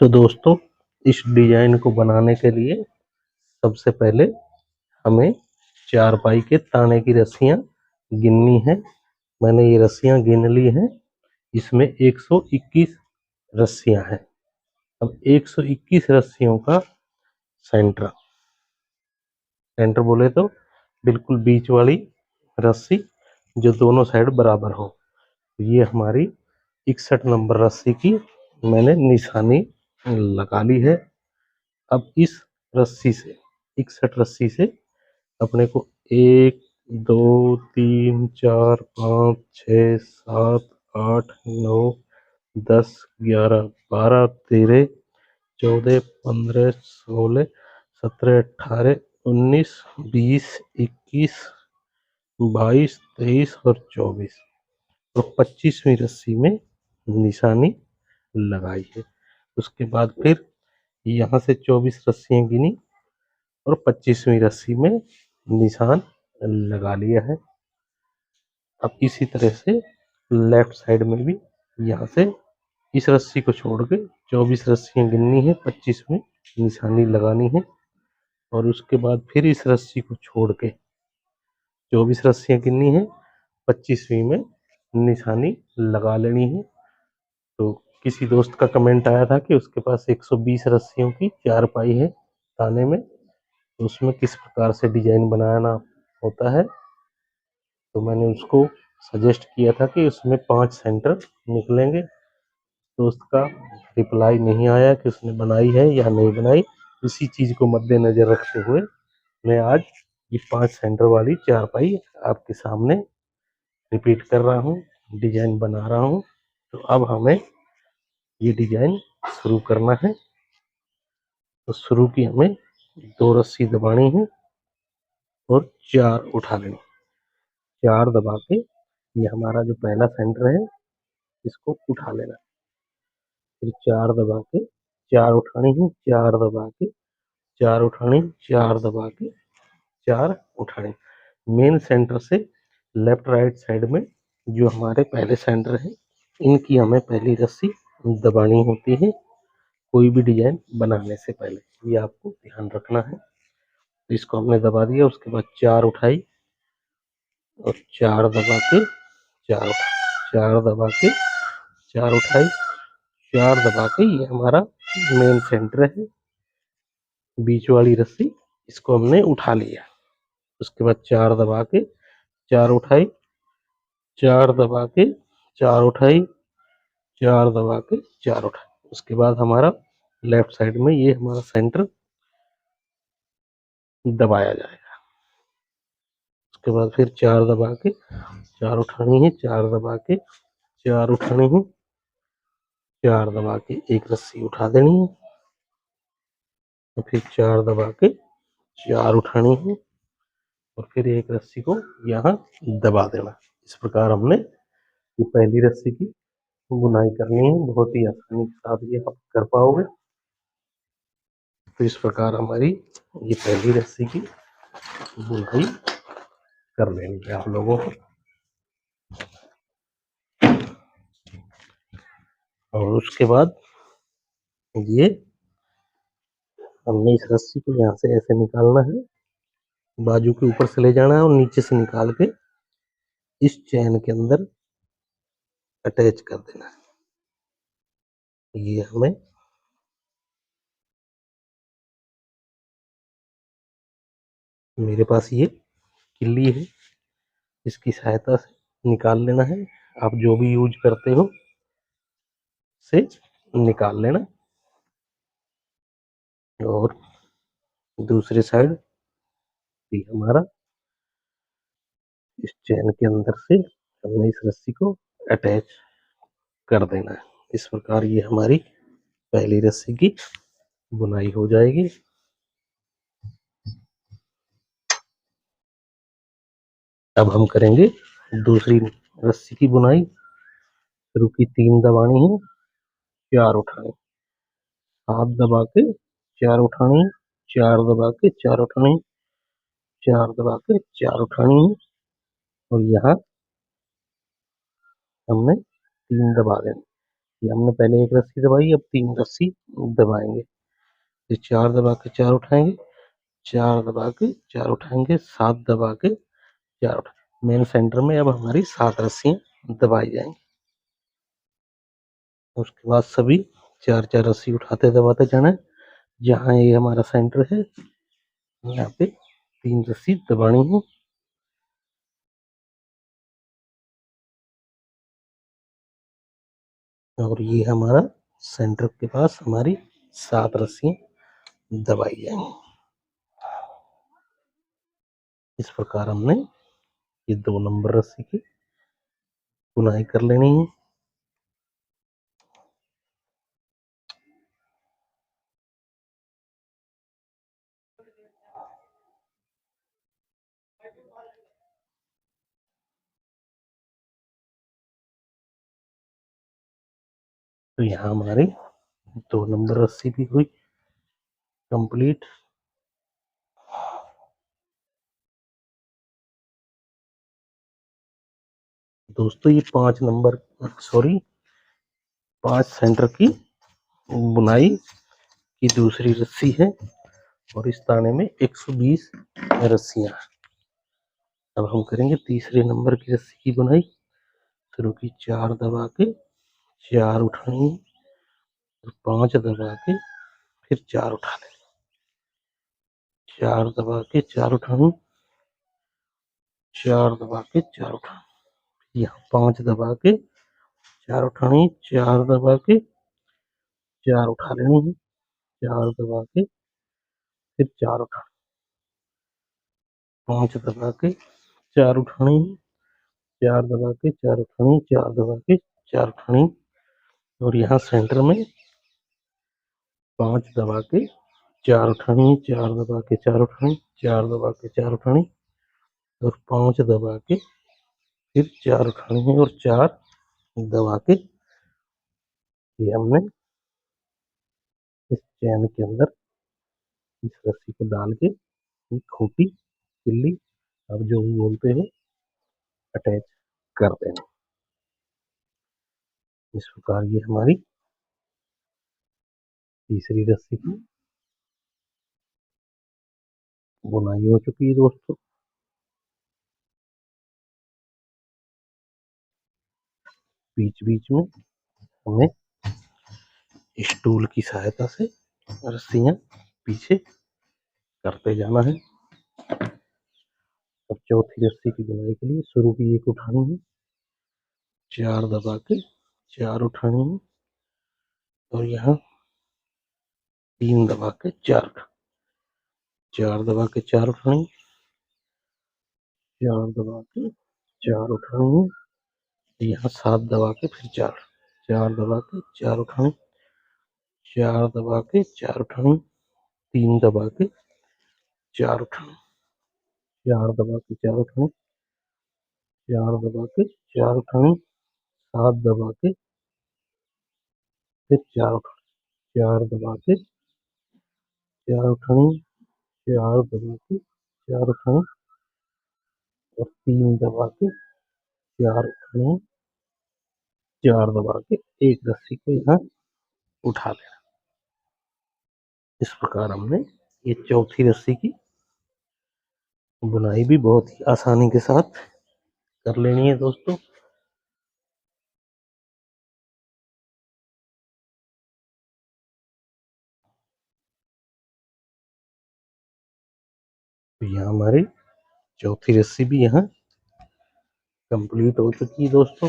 तो दोस्तों, इस डिजाइन को बनाने के लिए सबसे पहले हमें चारपाई के ताने की रस्सियां गिननी है। मैंने ये रस्सियां गिन ली हैं। इसमें 121 रस्सियां हैं। अब 121 रस्सियों का सेंटर सेंटर बोले तो बिल्कुल बीच वाली रस्सी जो दोनों साइड बराबर हो। ये हमारी 61 नंबर रस्सी की मैंने निशानी लगा ली है। अब इस रस्सी से 61 रस्सी से अपने को 1 2 3 4 5 6 7 8 9 10 11 12 13 14 15 16 17 18 19 20 21 22 23 और 24 और 25वीं रस्सी में निशानी लगाई है। उसके बाद फिर यहाँ से 24 रस्सियां गिनी और 25वीं रस्सी में निशान लगा लिया है। अब इसी तरह से लेफ्ट साइड में भी यहाँ से इस रस्सी को छोड़ के 24 रस्सियां गिननी है, 25 में निशानी लगानी है और उसके बाद फिर इस रस्सी को छोड़ के 24 रस्सियां गिननी है, 25वीं में निशानी लगा लेनी है। तो किसी दोस्त का कमेंट आया था कि उसके पास 120 रस्सियों की चारपाई है ताने में, तो उसमें किस प्रकार से डिजाइन बनाना होता है। तो मैंने उसको सजेस्ट किया था कि उसमें 5 सेंटर निकलेंगे। दोस्त का रिप्लाई नहीं आया कि उसने बनाई है या नहीं बनाई। इसी चीज को मद्देनजर रखते हुए मैं आज ये 5 सेंटर वाली चारपाई आपके सामने रिपीट कर रहा हूँ, डिजाइन बना रहा हूँ। तो अब हमें ये डिजाइन शुरू करना है। तो शुरू की हमें 2 रस्सी दबानी है और 4 उठा लेनी। 4 दबा के ये हमारा जो पहला सेंटर है इसको उठा लेना। फिर 4 दबा के 4 उठानी है, 4 दबा के 4 उठानी, 4 दबा के 4 उठानी। मेन सेंटर से लेफ्ट राइट साइड में जो हमारे पहले सेंटर है इनकी हमें पहली रस्सी दबानी होती है कोई भी डिजाइन बनाने से पहले, ये आपको ध्यान रखना है। तो इसको हमने दबा दिया, उसके बाद 4 उठाई और 4 दबा के 4 उठाई, 4 दबा के 4 उठाई, 4 दबा के ये हमारा मेन सेंटर है। बीच वाली रस्सी इसको हमने उठा लिया। उसके बाद 4 दबा के 4 उठाई, 4 दबा के 4 उठाई, 4 दबा के 4 उठाई। उसके बाद हमारा लेफ्ट साइड में ये हमारा सेंटर दबाया जाएगा। उसके बाद फिर 4 दबा के 4 उठानी है, 4 दबा के 4 उठानी है, 4 दबा के एक रस्सी उठा देनी है और फिर 4 दबा के 4 उठानी है और फिर एक रस्सी को यहाँ दबा देना। इस प्रकार हमने ये पहली रस्सी की बुनाई करनी है। बहुत ही आसानी के साथ ये आप कर पाओगे। तो इस प्रकार हमारी ये पहली रस्सी की बुनाई कर लेनी है आप लोगों को। और उसके बाद ये हमने इस रस्सी को यहाँ से ऐसे निकालना है, बाजू के ऊपर से ले जाना है और नीचे से निकाल के इस चैन के अंदर अटैच कर देना है। ये हमें मेरे पास ये किल्ली है, इसकी सहायता से निकाल लेना है। आप जो भी यूज करते हो से निकाल लेना। और दूसरे साइड भी हमारा इस चैन के अंदर से हमने इस रस्सी को अटैच कर देना है। इस प्रकार ये हमारी पहली रस्सी की बुनाई हो जाएगी। अब हम करेंगे दूसरी रस्सी की बुनाई। शुरू की 3 दबानी है, 4 उठानी, 7 दबा के 4 उठानी, 4 दबा के 4 उठानी, 4 दबा के 4 उठानी है और यहाँ हमने 3 दबा देनी। ये हमने पहले एक रस्सी दबाई, अब 3 रस्सी दबाएंगे। ये 4 दबा के 4 उठाएंगे, 4 दबा के 4 उठाएंगे, 7 दबा के 4 उठाएंगे। मेन सेंटर में अब हमारी 7 रस्सियां दबाई जाएंगी। उसके बाद सभी 4-4 रस्सी उठाते दबाते जाना है। जहाँ ये हमारा सेंटर है यहाँ पे 3 रस्सी दबानी है। और ये हमारा सेंटर के पास हमारी 7 रस्सियां दबाई जाएंगी। इस प्रकार हमने ये 2 नंबर रस्सी की बुनाई कर लेनी है। तो यहाँ हमारी 2 नंबर रस्सी भी हुई कंप्लीट। दोस्तों ये 5 नंबर सॉरी 5 सेंटर की बुनाई की दूसरी रस्सी है और इस ताने में 120 रस्सियां। अब हम करेंगे तीसरे नंबर की रस्सी की बुनाई। शुरू की 4 दबा के 4 उठानी, 5 दबा के फिर 4 उठा लें, 4 दबा के 4 उठानी, 4 दबा के 4 उठानी, यहाँ 5 दबा के 4 उठानी, 4 दबा के 4 उठा लेनी है, 4 दबा के फिर 4 उठानी, 5 दबा के 4 उठानी, 4 दबा के 4 उठानी, 4 दबा के 4 उठानी। और यहाँ सेंटर में 5 दबा के 4 उठानी, 4 दबा के 4 उठानी, 4 दबा के 4 उठानी और 5 दबा के फिर 4 उठानी है और 4 दबा के ये हमने इस चैन के अंदर इस रस्सी को डाल के एक खूंटी किल्ली अब जो भी बोलते हैं अटैच कर देना। इस प्रकार ये हमारी तीसरी रस्सी की बुनाई हो चुकी है दोस्तों। बीच बीच में हमें स्टूल की सहायता से रस्सियां पीछे करते जाना है। अब चौथी रस्सी की बुनाई के लिए शुरू की एक उठानी है, 4 दबा के 4 उठानी है और यहाँ 3 दबा के 4 दबा के 4 उठानी, 4 दबा के 4 उठानी है, यहाँ 7 दबा के फिर 4 दबा के 4 उठानी, 4 दबा के 4 उठानी, 3 दबा के 4 उठानी, 4 दबा के 4 उठानी, 4 दबा के 4 उठानी, 7 दबा के फिर 4 उठानी, 4 दबा के 4 उठानी, 4 दबा के 4 उठानी और 3 दबा के 4 उठानी, 4 दबा के एक रस्सी को यहाँ उठा लेना। इस प्रकार हमने ये चौथी रस्सी की बुनाई भी बहुत ही आसानी के साथ कर लेनी है दोस्तों। तो यहाँ हमारी चौथी रस्सी भी यहाँ कंप्लीट हो चुकी है दोस्तों।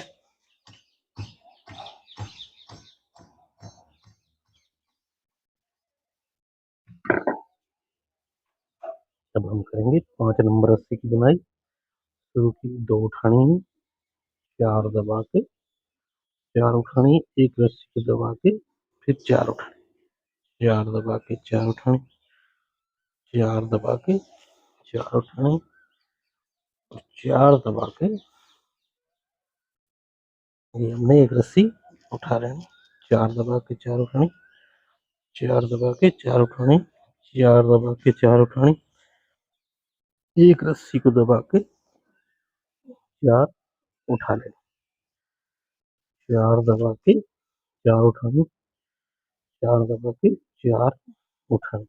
अब हम करेंगे 5 नंबर रस्सी की बुनाई। शुरू की 2 उठानी है, 4 दबा के 4 उठानी, एक रस्सी को दबा के फिर 4 उठानी, 4 दबा के 4 उठानी, 4 दबा के 4 उठानी और 4 दबा के ये हमने एक रस्सी उठा लेनी, 4 दबा के 4 उठानी, 4 दबा के 4 उठानी, 4 दबा के 4 उठानी, एक रस्सी को दबा के 4 उठा लेनी, 4 दबा के चार उठानी, चार दबा के चार उठानी,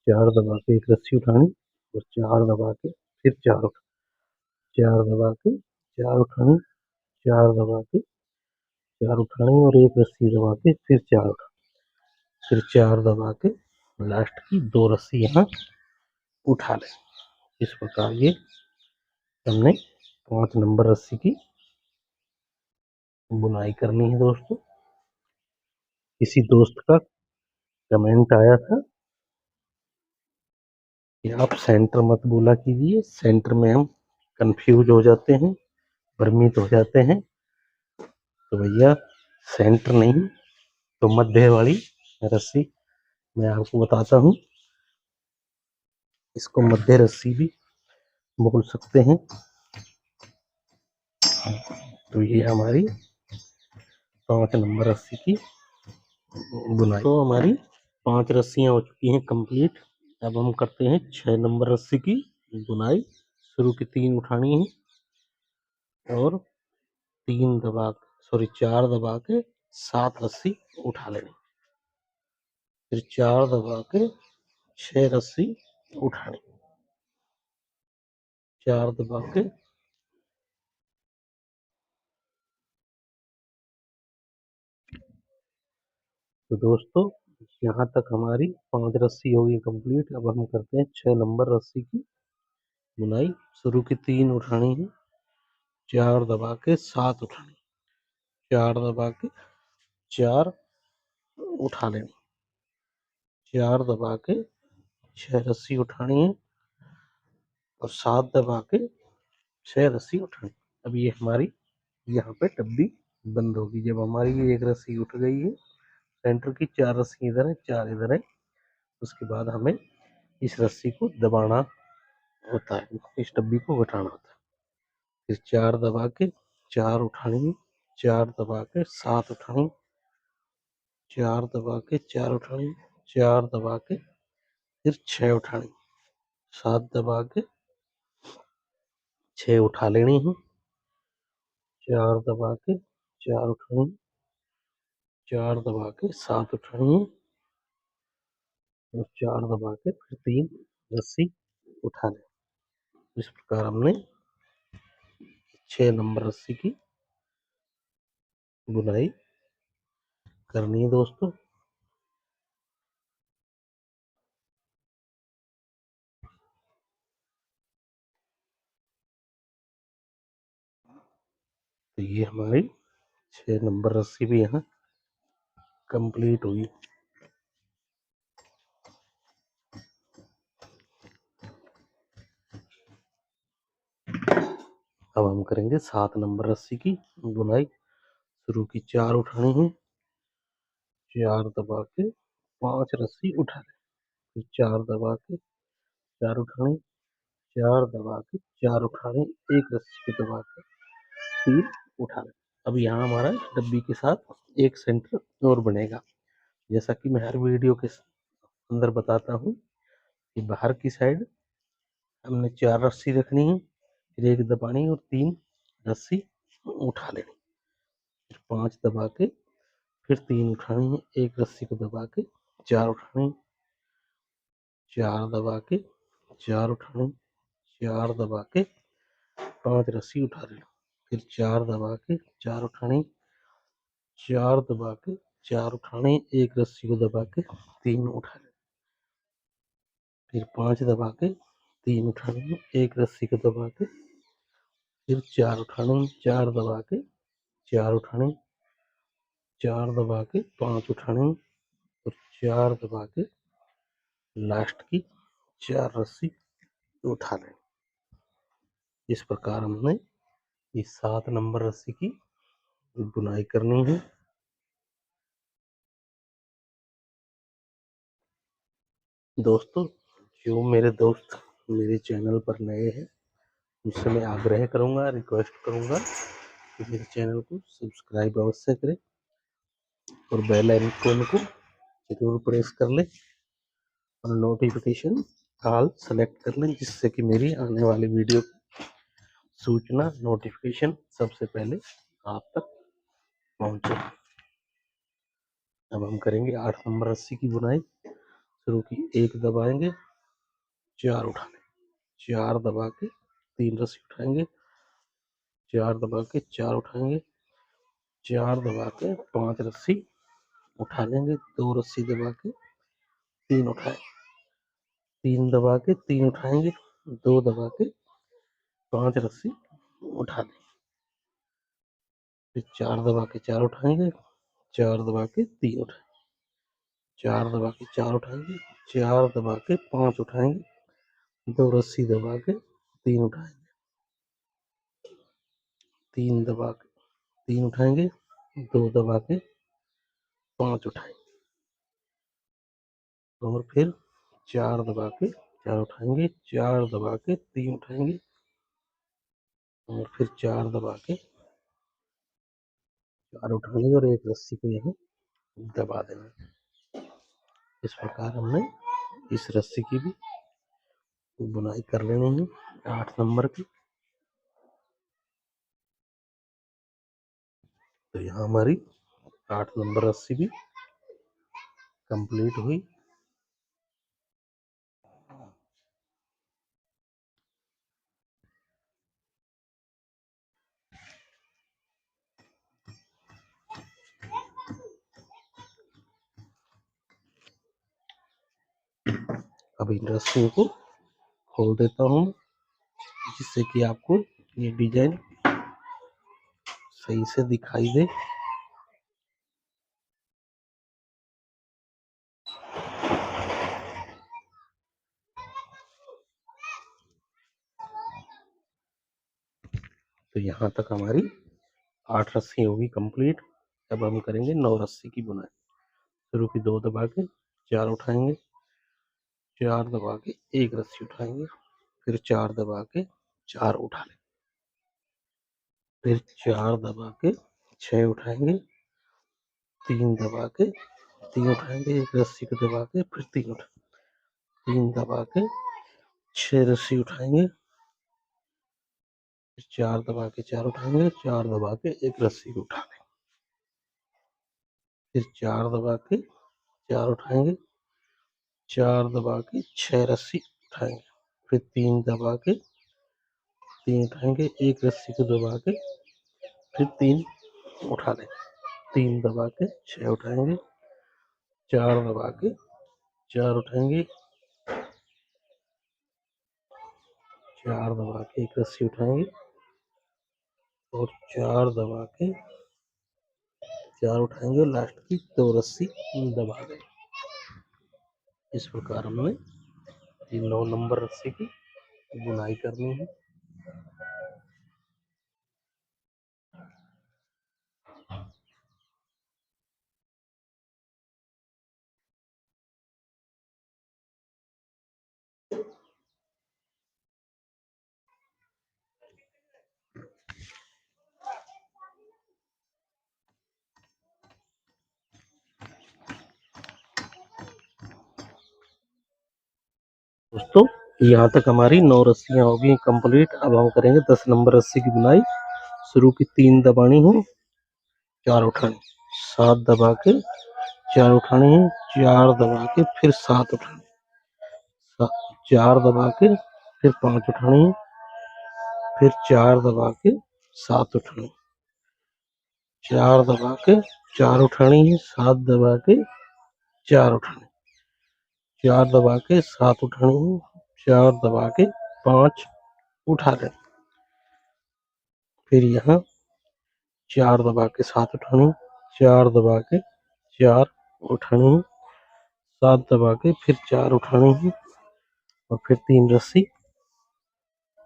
चार दबा के एक रस्सी उठानी और चार दबा के फिर चार उठानी, चार दबा के चार उठानी, चार दबा के चार उठानी और एक रस्सी दबा के फिर चार उठानी, फिर चार दबा के लास्ट की दो रस्सी यहाँ उठा लें। इस प्रकार ये हमने 5 नंबर रस्सी की बुनाई करनी है। दोस्तों, किसी दोस्त का कमेंट आया था कि आप सेंटर मत बोला कीजिए, सेंटर में हम कंफ्यूज हो जाते हैं, भ्रमित हो जाते हैं। तो भैया सेंटर नहीं तो मध्य वाली रस्सी मैं आपको बताता हूँ, इसको मध्य रस्सी भी बोल सकते हैं। तो ये हमारी 5 नंबर रस्सी की बुनाई। तो हमारी 5 रस्सियां हो चुकी हैं कंप्लीट। अब हम करते हैं 6 नंबर रस्सी की बुनाई। शुरू की 3 उठानी है और 4 दबा के 7 रस्सी उठा लेनी, फिर 4 दबा के 6 रस्सी उठानी, 4 दबा के तो दोस्तों यहाँ तक हमारी 5 रस्सी हो गई कंप्लीट। अब हम करते हैं 6 नंबर रस्सी की बुनाई। शुरू की 3 उठानी है, 4 दबा के 7 उठानी, 4 दबा के 4 उठा लेनी, 4 दबा के 6 रस्सी उठानी है और 7 दबा के 6 रस्सी उठानी। अब ये हमारी यहाँ पे टब्बी बंद होगी। जब हमारी ये एक रस्सी उठ गई है, सेंटर की 4 रस्सी इधर है, 4 इधर है, उसके बाद हमें इस रस्सी को दबाना होता है, इस टब्बी को घटाना होता है। फिर 4 दबा के 4 उठानी, 4 दबा के 7 उठानी, 4 दबा के 4 उठानी, 4 दबा के फिर 6 उठानी, 7 दबा के 6 उठा लेनी है, 4 दबा के 4 उठानी, 4 दबा के 7 उठानी है और 4 दबा के फिर 3 रस्सी उठा लें। इस प्रकार हमने 6 नंबर रस्सी की बुनाई करनी है। दोस्तों, तो ये हमारी 6 नंबर रस्सी भी यहाँ कंप्लीट हुई। अब हम करेंगे 7 नंबर रस्सी की बुनाई। शुरू की 4 उठानी है, 4 दबा के 5 रस्सी उठा लें, फिर 4 दबा के 4 उठानी, 4 दबा के 4 उठानी, एक रस्सी को दबा के 3 उठा लें। अब यहाँ हमारा डब्बी के साथ एक सेंटर और बनेगा। जैसा कि मैं हर वीडियो के अंदर बताता हूँ कि बाहर की साइड हमने 4 रस्सी रखनी है, फिर एक दबानी और 3 रस्सी उठा लेनी, फिर 5 दबा के फिर 3 उठानी है, एक रस्सी को दबा के 4 उठानी, 4 दबा के 4 उठानी, 4 दबा के 5 रस्सी उठा लेनी, फिर 4 दबा के 4 उठानी, 4 दबा के 4 उठानी, एक रस्सी को दबा के 3 उठा लेनी, फिर 5 दबा के 3 उठानी, एक रस्सी को दबा के फिर 4 उठानी, 4 दबा के 4 उठानी, 4 दबा के 5 उठानी और 4 दबा के लास्ट की 4 रस्सी उठा लें। इस प्रकार हमने ये 7 नंबर रस्सी की बुनाई करनी है। दोस्तों, जो मेरे दोस्त मेरे चैनल पर नए हैं, उनसे मैं आग्रह करूंगा, रिक्वेस्ट करूंगा कि मेरे चैनल को सब्सक्राइब अवश्य करें और बेल आइकन को जरूर प्रेस कर लें और नोटिफिकेशन ऑल सेलेक्ट कर लें, जिससे कि मेरी आने वाली वीडियो सूचना नोटिफिकेशन सबसे पहले आप तक पहुंचे। अब हम करेंगे 8 नंबर रस्सी की बुनाई। शुरू की, 1 दबाएंगे, 4 उठाने, 4 दबा के 3 रस्सी उठाएंगे, 4 दबा के 4 उठाएंगे, 4 दबा के 5 रस्सी उठा लेंगे, 2 रस्सी दबा के 3 उठाएंगे, 3 दबा के 3 उठाएंगे, 2 दबा के 5 रस्सी उठा लेंगे, फिर 4 दबा के 4 उठाएंगे, 4 दबा के 3 उठाएंगे, 4 दबा के 4 उठाएंगे, 4 दबा के 5 उठाएंगे, 2 रस्सी दबा के 3 उठाएंगे, 3 दबा के 3 उठाएंगे, 2 दबा के 5 उठाएंगे, और फिर 4 दबा के 4 उठाएंगे, 4 दबा के 3 उठाएंगे, और फिर 4 दबा के 4 उठाएंगे और एक रस्सी को यहाँ दबा देंगे। इस प्रकार हमने इस रस्सी की भी बुनाई कर लेनी है 8 नंबर की। तो यहाँ हमारी 8 नंबर रस्सी भी कंप्लीट हुई। अब इन रस्सियों को खोल देता हूँ, जिससे कि आपको ये डिजाइन सही से दिखाई दे। तो यहाँ तक हमारी 8 रस्सी होगी कंप्लीट। अब हम करेंगे 9 रस्सी की बुनाई। शुरू की, 2 दबा के 4 उठाएंगे, 4 दबा के 1 रस्सी उठाएंगे, फिर 4 दबा के 4 उठा लेंगे, फिर 4 दबा के 6 उठाएंगे, 3 दबा के 3 उठाएंगे, 1 रस्सी को दबा के फिर 3 उठा, 3 दबा के 6 रस्सी उठाएंगे, 4 दबा के 4 उठाएंगे, 4 दबा के 1 रस्सी को उठा लेंगे, फिर 4 दबा के 4 उठाएंगे, 4 दबा के 6 रस्सी उठाएंगे, फिर 3 दबा के 3 उठाएंगे, 1 रस्सी को दबा के फिर 3 उठा लेंगे, 3 दबा के 6 उठाएंगे, 4 दबा के 4 उठाएंगे, 4 दबा के 1 रस्सी उठाएंगे, और 4 दबा के 4 उठाएंगे, लास्ट की 2 रस्सी दबा देंगे। इस प्रकार हमने 9 नंबर रस्सी की बुनाई करनी है। दोस्तों, यहाँ तक हमारी 9 रस्सियाँ हो गई कंप्लीट। अब हम करेंगे 10 नंबर रस्सी की बुनाई। शुरू की, 3 दबानी है, 4 उठानी, 7 दबा के 4 उठानी है, 4 दबा के फिर 7 उठानी, 4 दबा के फिर 5 उठानी है, फिर 4 दबा के 7 उठानी, 4 दबा के 4 उठानी है, 7 दबा के 4 उठानी, 4 दबा के 7 उठानी है, 4 दबा के 5 उठा लें, फिर यहाँ 4 दबा के 7 उठानी, 4 दबा के 4 उठानी, 7 दबा के फिर 4 उठानी है, और फिर 3 रस्सी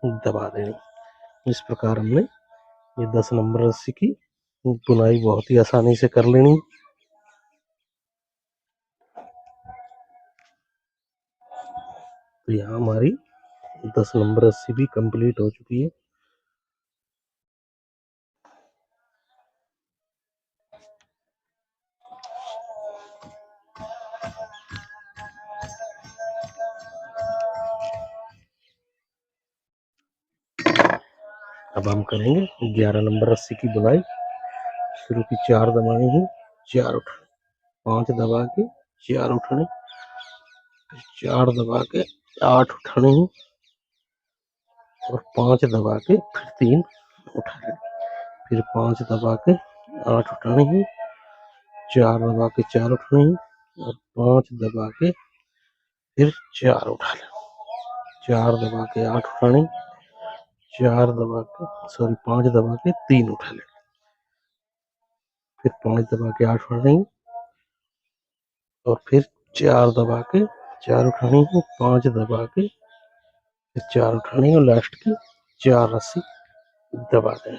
दबा देनी। इस प्रकार हमने ये 10 नंबर रस्सी की बुनाई बहुत ही आसानी से कर लेनी। तो यहाँ हमारी 10 नंबर रस्सी भी कंप्लीट हो चुकी है। अब हम करेंगे 11 नंबर रस्सी की बुनाई। शुरू की, 4 दबानी है, 4 उठानी, 5 दबा के 4 उठाने, फिर 4 दबा के 8 उठाने हैं और 5 दबा के फिर 3 उठाने, फिर 5 दबा के 8 उठाने हैं, 4 दबा के 4 उठाने हैं और 5 दबा के फिर 4 उठा लें, 4 दबा के 8 उठाने, 4 दबा के 5 दबा के 3 उठा लें, फिर 5 दबा के 8 उठाने और फिर 4 दबा के 4 उठाने हैं, 5 दबा के फिर 4 उठाने और लास्ट की 4 रस्सी दबा दें।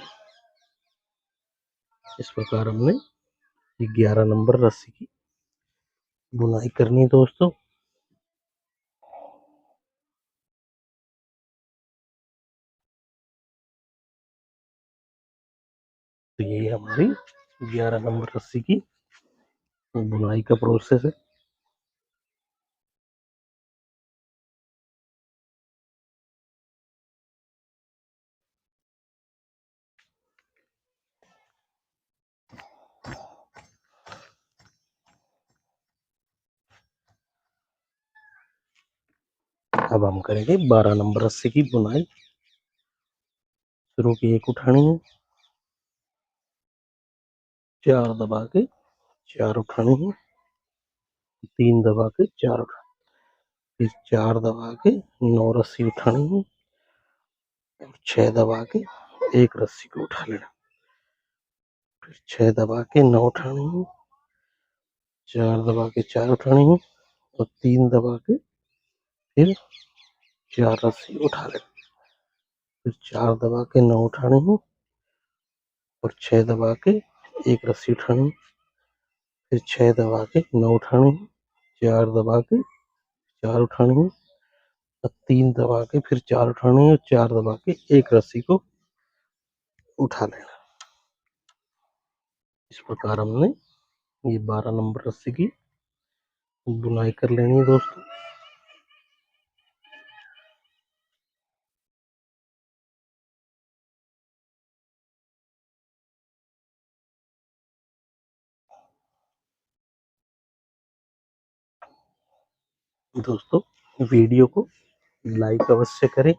इस प्रकार हमने 11 नंबर रस्सी की बुनाई करनी है दोस्तों। तो ये हमारी 11 नंबर रस्सी की बुनाई का प्रोसेस है। अब हम करेंगे 12 नंबर रस्सी की बुनाई। शुरू की 1 उठानी है, 4 दबा के 4 उठानी है, 3 दबा के 4 उठानी, फिर 4 दबा के 9 रस्सी उठानी है और 6 दबा के 1 रस्सी को उठा लेना, फिर 6 दबा के 9 उठानी है, 4 दबा के 4 उठानी है और 3 दबा के फिर 4 रस्सी उठा लेना, फिर 4 दबा के 9 उठानी है और 6 दबा के 1 रस्सी उठानी, फिर 6 दबा के 9 उठानी, 4 दबा के 4 उठानी और 3 दबा के फिर 4 उठानी और 4 दबा के 1 रस्सी को उठा लेना। इस प्रकार हमने ये 12 नंबर रस्सी की बुनाई कर लेनी है दोस्तों। दोस्तों वीडियो को लाइक अवश्य करें,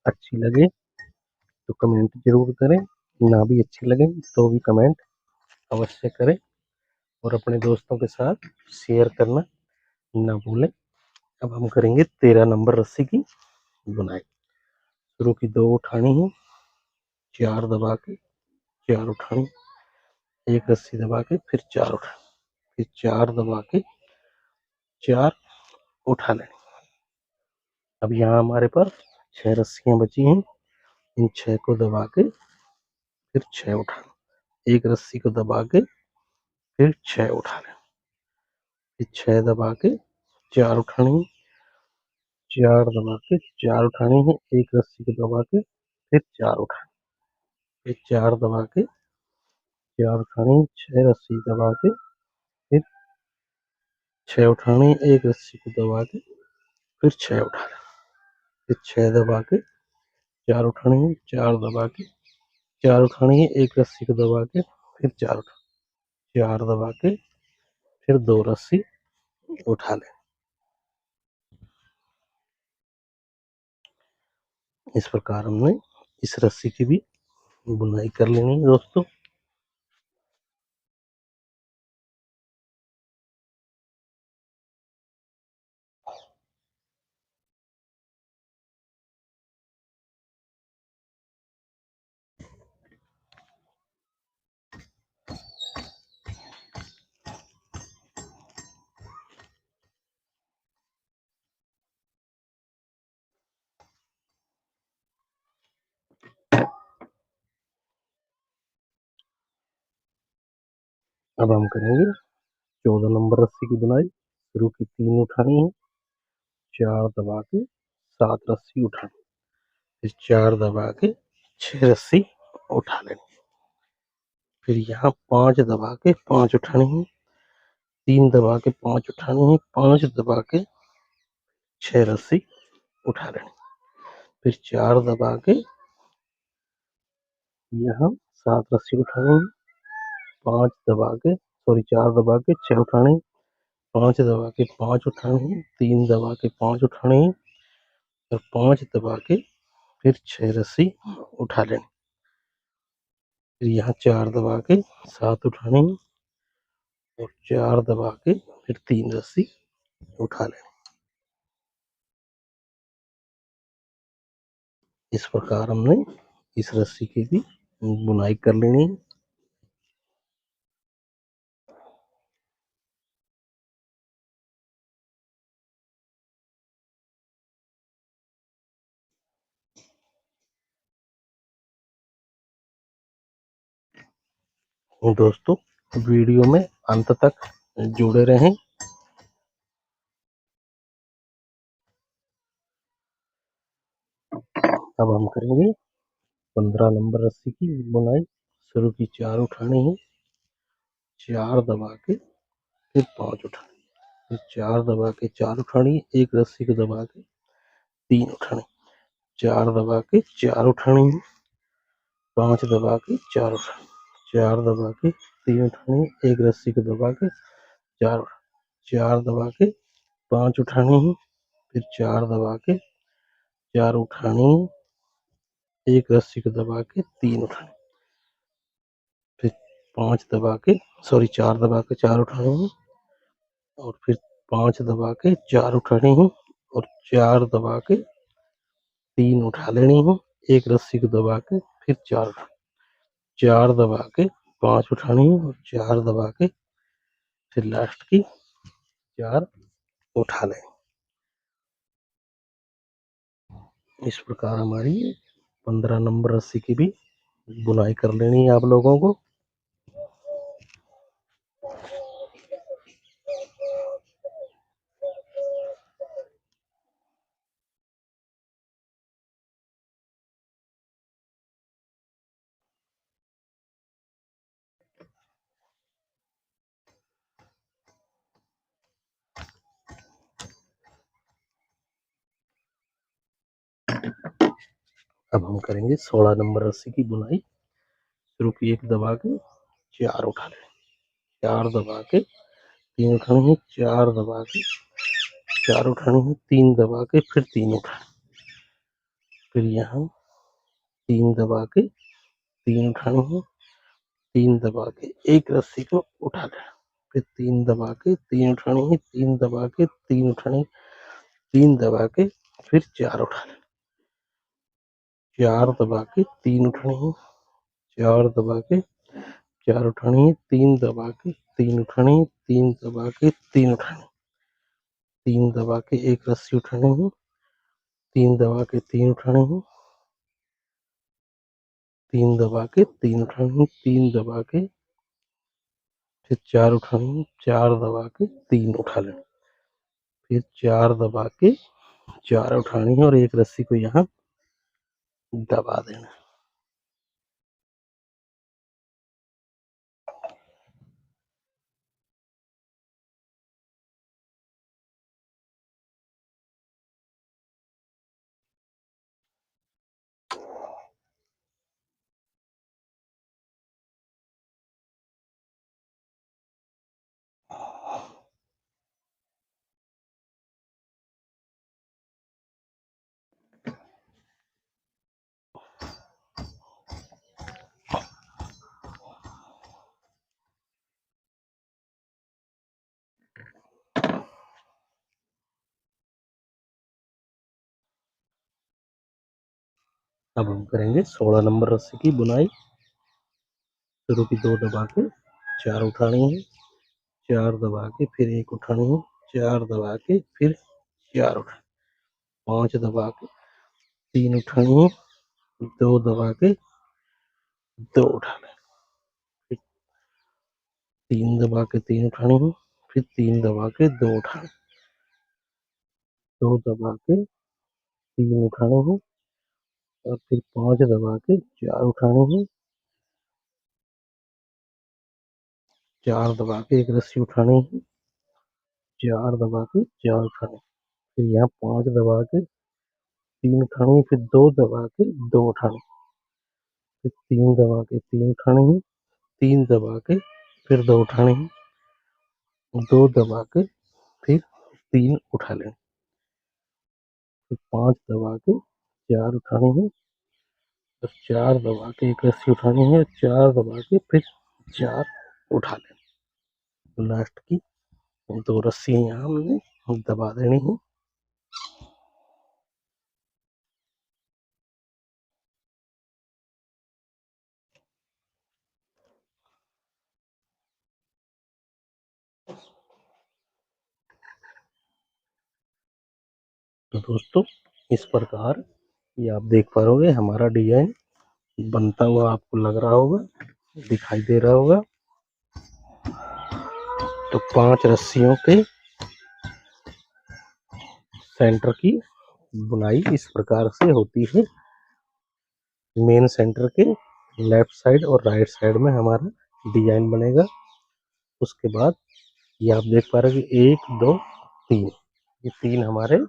अच्छी लगे तो कमेंट जरूर करें, ना भी अच्छी लगे तो भी कमेंट अवश्य करें और अपने दोस्तों के साथ शेयर करना ना भूलें। अब हम करेंगे 13 नंबर रस्सी की बुनाई। शुरू की 2 उठानी है, 4 दबा के 4 उठानी, 1 रस्सी दबा के फिर 4 उठानी, फिर 4 दबा के 4 उठा लेनी। अब यहाँ हमारे पास 6 रस्सियां बची हैं, इन 6 को दबा के फिर 6 उठाना, 1 रस्सी को दबा के फिर 6 उठा लेना, फिर 6 दबा के 4 उठानी, 4 दबा के 4 उठानी है, 1 रस्सी को दबा के फिर 4 उठानी, फिर 4 दबा के 4 उठानी, 6 रस्सी दबा के फिर 6 उठानी, 1 रस्सी को दबा के फिर 6 उठाना, फिर 6 दबा के 4 उठानी है, 4 दबा के 4 उठानी है, 1 रस्सी को दबा के फिर 4 उठाना, 4 दबा के फिर 2 रस्सी उठा लें। इस प्रकार हमने इस रस्सी की भी बुनाई कर लेनी है दोस्तों। अब हम करेंगे 14 नंबर रस्सी की बुनाई। शुरू की 3 उठानी है, 4 दबा के 7 रस्सी उठानी, फिर 4 दबा के 6 रस्सी उठा लेनी, फिर यहाँ 5 दबा के 5 उठानी है, 3 दबा के 5 उठानी है, 5 दबा के 6 रस्सी उठा लेनी, फिर 4 दबा के यहाँ 7 रस्सी उठानी है, 5 दबा के सॉरी 4 दबा के 6 उठाने, 5 दबा के 5 उठाने, 3 दबा के 5 उठाने और 5 दबा के फिर 6 रस्सी उठा लेनी। फिर यहाँ 4 दबा के 7 उठाने और 4 दबा के फिर 3 रस्सी उठा लेनी। इस प्रकार हमने इस रस्सी की भी बुनाई कर लेनी है। दोस्तों वीडियो में अंत तक जुड़े रहें। अब हम करेंगे 15 नंबर रस्सी की बुनाई। शुरू की 4 उठानी है, 4 दबा के फिर 5 उठानी, फिर 4 दबा के 4 उठानी, एक रस्सी को दबा के 3 उठानी, 4 दबा के 4 उठानी, 5 दबा के 4 उठानी, 4 दबा के 3 उठानी, एक रस्सी को दबा के 4 उठानी, 4 दबा के 5 उठानी है, फिर 4 दबा के 4 उठानी, एक रस्सी को दबा के 3 उठानी, फिर 5 दबा के 4 दबा के 4 उठानी है और फिर 5 दबा के 4 उठानी है और 4 दबा के 3 उठा लेनी है, एक रस्सी को दबा के फिर 4 उठानी, 4 दबा के 5 उठानी है और 4 दबा के फिर लास्ट की 4 उठा लें। इस प्रकार हमारी 15 नंबर रस्सी की भी बुनाई कर लेनी है आप लोगों को। अब हम करेंगे 16 नंबर रस्सी की बुनाई। शुरू की 1 दबा के 4 उठा लें, 4 दबा के 3 उठानी है, 4 दबा के 4 उठानी है, 3 दबा के फिर 3 उठानी, फिर यहाँ 3 दबा के 3 उठानी है, 3 दबा के एक रस्सी को उठा लें, फिर 3 दबा के 3 उठानी है, 3 दबा के 3 उठानी, 3 दबा के फिर 4 उठा लें, 4 दबा के 3 उठानी है, 4 दबा के 4 उठानी है, 3 दबा के 3 उठानी, 3 दबा के 3 उठानी, 3 दबा के एक रस्सी उठानी है, 3 दबा के 3 उठानी है, 3 दबा के 3 उठानी, 3 दबा के फिर 4 उठानी, 4 दबा के 3 उठा लें, फिर 4 दबा के 4 उठानी है और एक रस्सी को यहाँ दबा देना। अब हम करेंगे 16 नंबर रस्सी की बुनाई। शुरू की 2 दबा के 4 उठानी है, 4 दबा के फिर 1 उठानी है, 4 दबा के फिर 4 उठानी, 5 दबा के 3 उठानी है, 2 दबा के 2 उठा लें, फिर 3 दबा के 3 उठानी है, फिर 3 दबा के 2 उठानी, 2 दबा के 3 उठाने हैं और फिर 5 दबा के 4 उठाने हैं, 4 दबा के एक रस्सी उठानी है, 4 दबा के 4 उठाने, फिर यहाँ 5 दबा के 3 उठानी, फिर 2 दबा के 2 उठाने, फिर 3 दबा के 3 उठाने हैं, 3 दबा के फिर 2 उठाने हैं, 2 दबा के फिर 3 उठा लें, फिर 5 दबा के 4 उठाने हैं, फिर 4 दबा के एक रस्सी उठानी है, 4 दबा के फिर 4 उठा लें। तो लास्ट की 2 रस्सियाँ यहाँ हमने दबा देनी है। तो दोस्तों इस प्रकार ये आप देख पा रहे हमारा डिजाइन बनता हुआ आपको लग रहा होगा, दिखाई दे रहा होगा। तो 5 रस्सियों के सेंटर की बुनाई इस प्रकार से होती है। मेन सेंटर के लेफ्ट साइड और राइट साइड में हमारा डिजाइन बनेगा। उसके बाद ये आप देख पा रहे हैं कि 1 2 3 ये 3 हमारे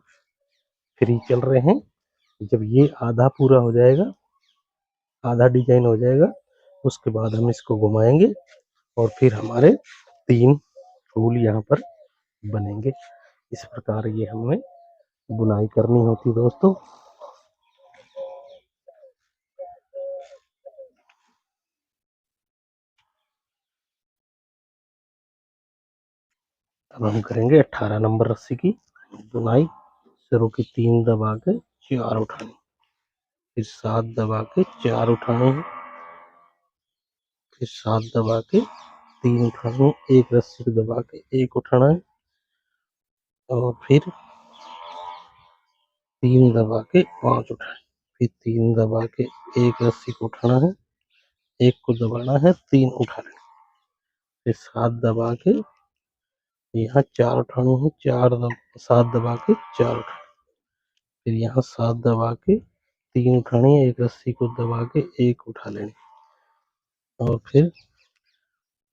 फ्री चल रहे हैं। जब ये आधा पूरा हो जाएगा, आधा डिजाइन हो जाएगा, उसके बाद हम इसको घुमाएंगे और फिर हमारे 3 फूल यहाँ पर बनेंगे। इस प्रकार ये हमें बुनाई करनी होती दोस्तों। अब हम करेंगे 18 नंबर रस्सी की बुनाई। शुरू की 3 दबा के 4 उठानी, फिर 7 दबा के 4 उठाने हैं, फिर 7 दबा के 3 उठाने हैं, एक रस्सी को दबा के 1 उठाना है और फिर 3 दबा के 5 उठाए, फिर 3 दबा के एक रस्सी को उठाना है, एक को दबाना है, 3 उठा लेना, फिर 7 दबा के यहाँ 4 उठाने हैं, 7 दबा के 4 उठाने, फिर यहाँ 7 दबा के 3 उठानी है, एक रस्सी को दबा के 1 उठा लेनी और फिर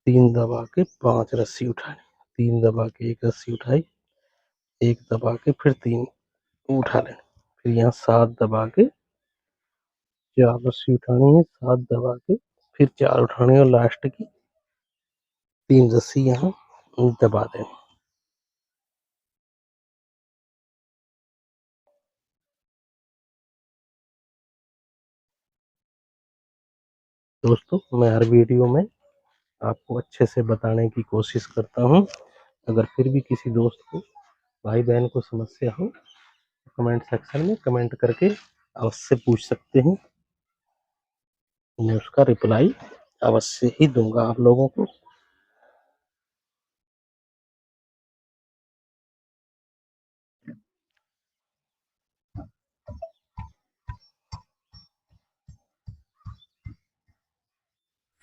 3 दबा के 5 रस्सी उठानी, 3 दबा के एक रस्सी उठाई, 1 दबा के फिर 3 उठा लेनी, फिर यहाँ 7 दबा के 4 रस्सी उठानी है, 7 दबा के फिर 4 उठानी है और लास्ट की 3 रस्सी यहाँ दबा देनी। दोस्तों मैं हर वीडियो में आपको अच्छे से बताने की कोशिश करता हूँ। अगर फिर भी किसी दोस्त को, भाई बहन को समस्या हो, कमेंट सेक्शन में कमेंट करके अवश्य पूछ सकते हैं। मैं उसका रिप्लाई अवश्य ही दूंगा आप लोगों को।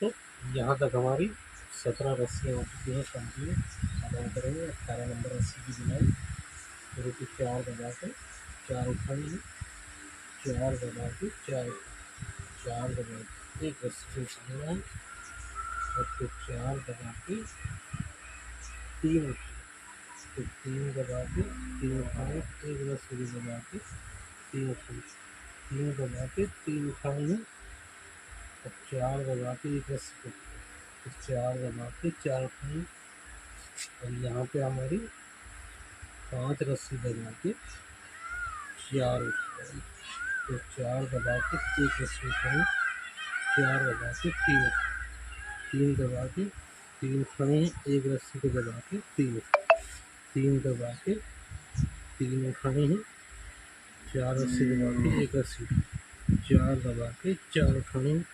तो यहाँ तक हमारी 17 रस्सियाँ हो चुकी हैं कंप्लीट। अब हम करेंगे 18 नंबर रस्सी की बुनाई। शुरू की 4 दबा के 4 उठानी है, 4 दबा के 4 दबा के एक रस्सी को उठाना है और फिर 4 दबा के 3 उठाना, फिर 3 दबा के 3 उठाना, एक रस्सी को दबा के 3 उठाना, 3 दबा के 3 उठानी है और 4 दबा के एक रस्सी को, फिर 4 दबा के 4 उठानी और यहाँ पे हमारी 5 रस्सी दबा के 4 उठानी, तो 4 दबा के एक रस्सी उठानी, 4 दबा के 3 3 दबा के 3 उठानी है, एक रस्सी को दबा के 3 3 दबा के 3 उठानी है, 4 रस्सी दबा के एक रस्सी, 4 दबा के 4 उठानी है,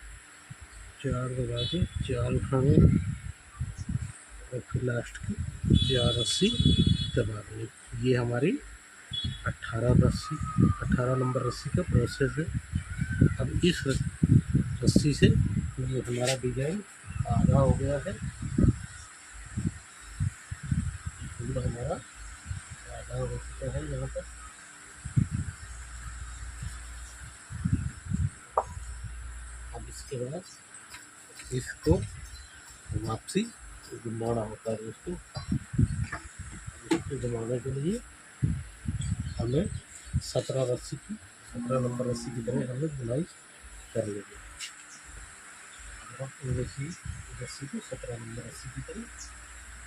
4 दबा के 4 उठानी है और फिर लास्ट की 4 रस्सी दबा देनी। ये हमारी 18 नंबर रस्सी का प्रोसेस है। अब इस रस्सी से ये हमारा डिजाइन आधा हो गया है, पूरा हमारा आधा हो चुका है यहाँ पर। अब इसके बाद इसको वापसी घुमाना होता है दोस्तों। इसको घुमाने के लिए हमें 17 नंबर रस्सी की तरह हमें बुनाई कर लेंगे। रस्सी को 17 नंबर रस्सी की तरह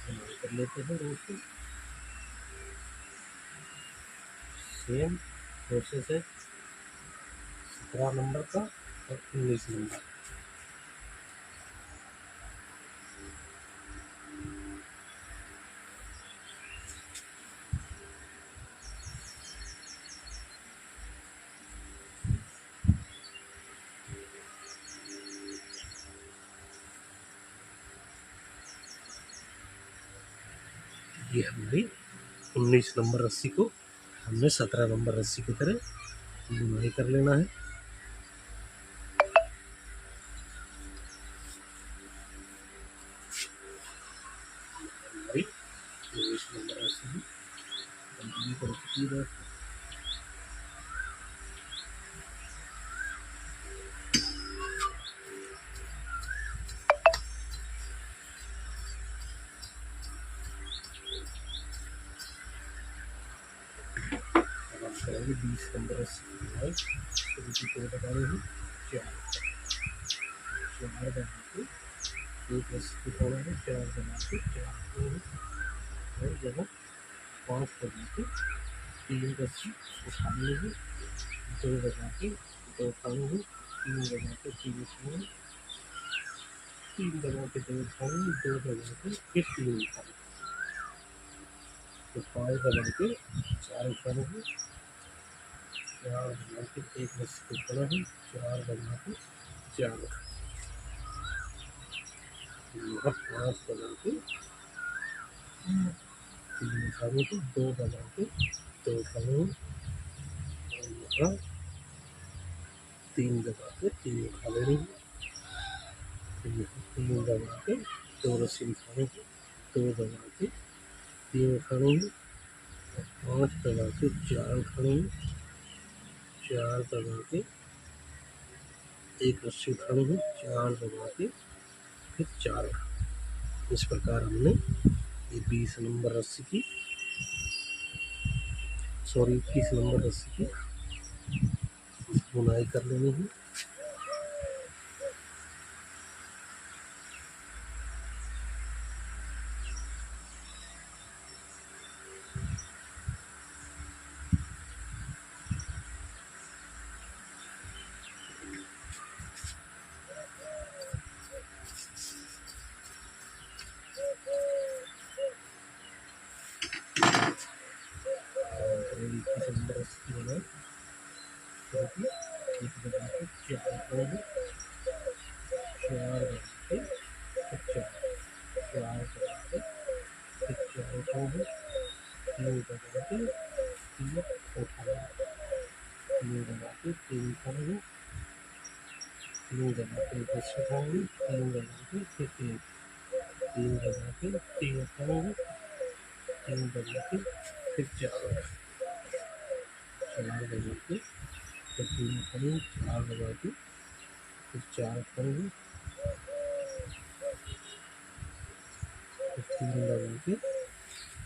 बुनाई कर लेते हैं दोस्तों। सेम प्रोसेस है 17 नंबर का और 19 नंबर। ये हमारी 19 नंबर रस्सी को हमने 17 नंबर रस्सी की तरह बुनाई कर लेना है। हमारी 19 नंबर रस्सी कंप्लीट हो चुकी है। करेंगे 20 नंबर रस्सी की बुनाई। तो इसी को बता रहे हैं 4 बना के एक रस्सी उठाना है, 4 बना के 4 और जगह 5 बना के 3 रस्सी उठानी है, 2 बना के 2 उठानी है, 3 बना के 3 उठानी, 3 बना के 2 उठानी, 2 बना के फिर 3 उठानी, तो 5 बना के 4 उठानी है, 4 बना के एक रस्सी उठाना है, 4 बना के 4 उठानी, 5 बना के 3 उठानी है, 2 बना के 2 उठानी है, और यहाँ 3 दबा के 3 उठा लेनी है, 3 दबा के 2 रस्सी उठानी है, 2 दबा के 3 उठानी है, 5 दबा के 4 उठानी है, 4 दबा के एक रस्सी उठानी है, 4 दबा के फिर 4 उठानी। इस प्रकार हमने ये 20 नंबर रस्सी की 21 नंबर रस्सी की बुनाई कर लेनी है।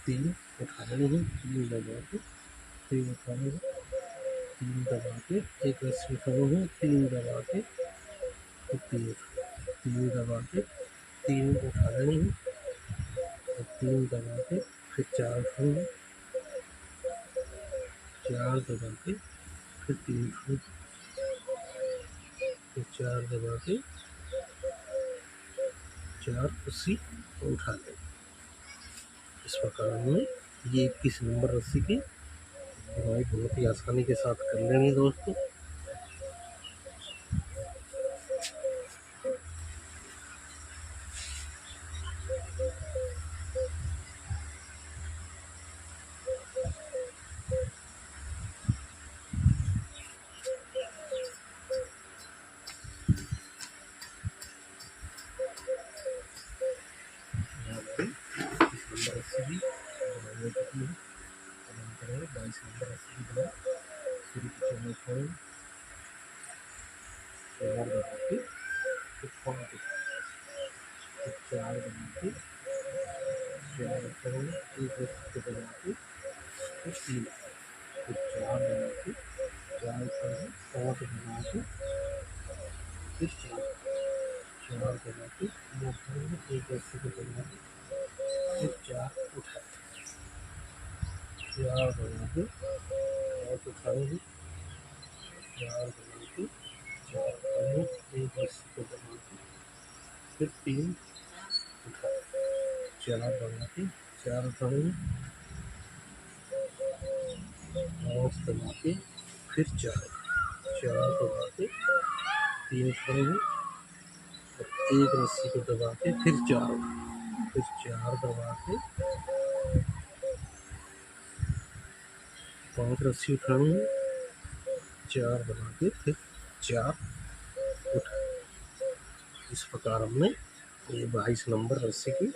तीन उठा लेनी है, 3 दबा के 3 उठानी है, 3 दबा के एक रस्सी उठानी है, 3 दबा के 3 दबा के 3 उठा लेनी है, और 3 दबा के फिर 4 उठानी है, 4 दबा के फिर 3 उठानी है, फिर 4 दबा के 4 रस्सी उठा लें। इस प्रकार हमने ये 21 नंबर रस्सी की बुनाई बहुत ही आसानी के साथ कर लेंगे दोस्तों। फिर 4 उठाए, 4 दबा के 5 उठाएंगे, 4 दबा के 4 उठाएंगे, एक रस्सी को दबा के फिर 3 उठाए, 4 दबा के 4 उठाएंगे, 5 दबा के फिर 4 दबा के 3 उठाएंगे, एक रस्सी को दबा के फिर 4 फिर 4 दबा के 5 रस्सी उठाएंगे, 4 दबा के फिर 4 उठा। इस प्रकार हमने ये 22 नंबर रस्सी की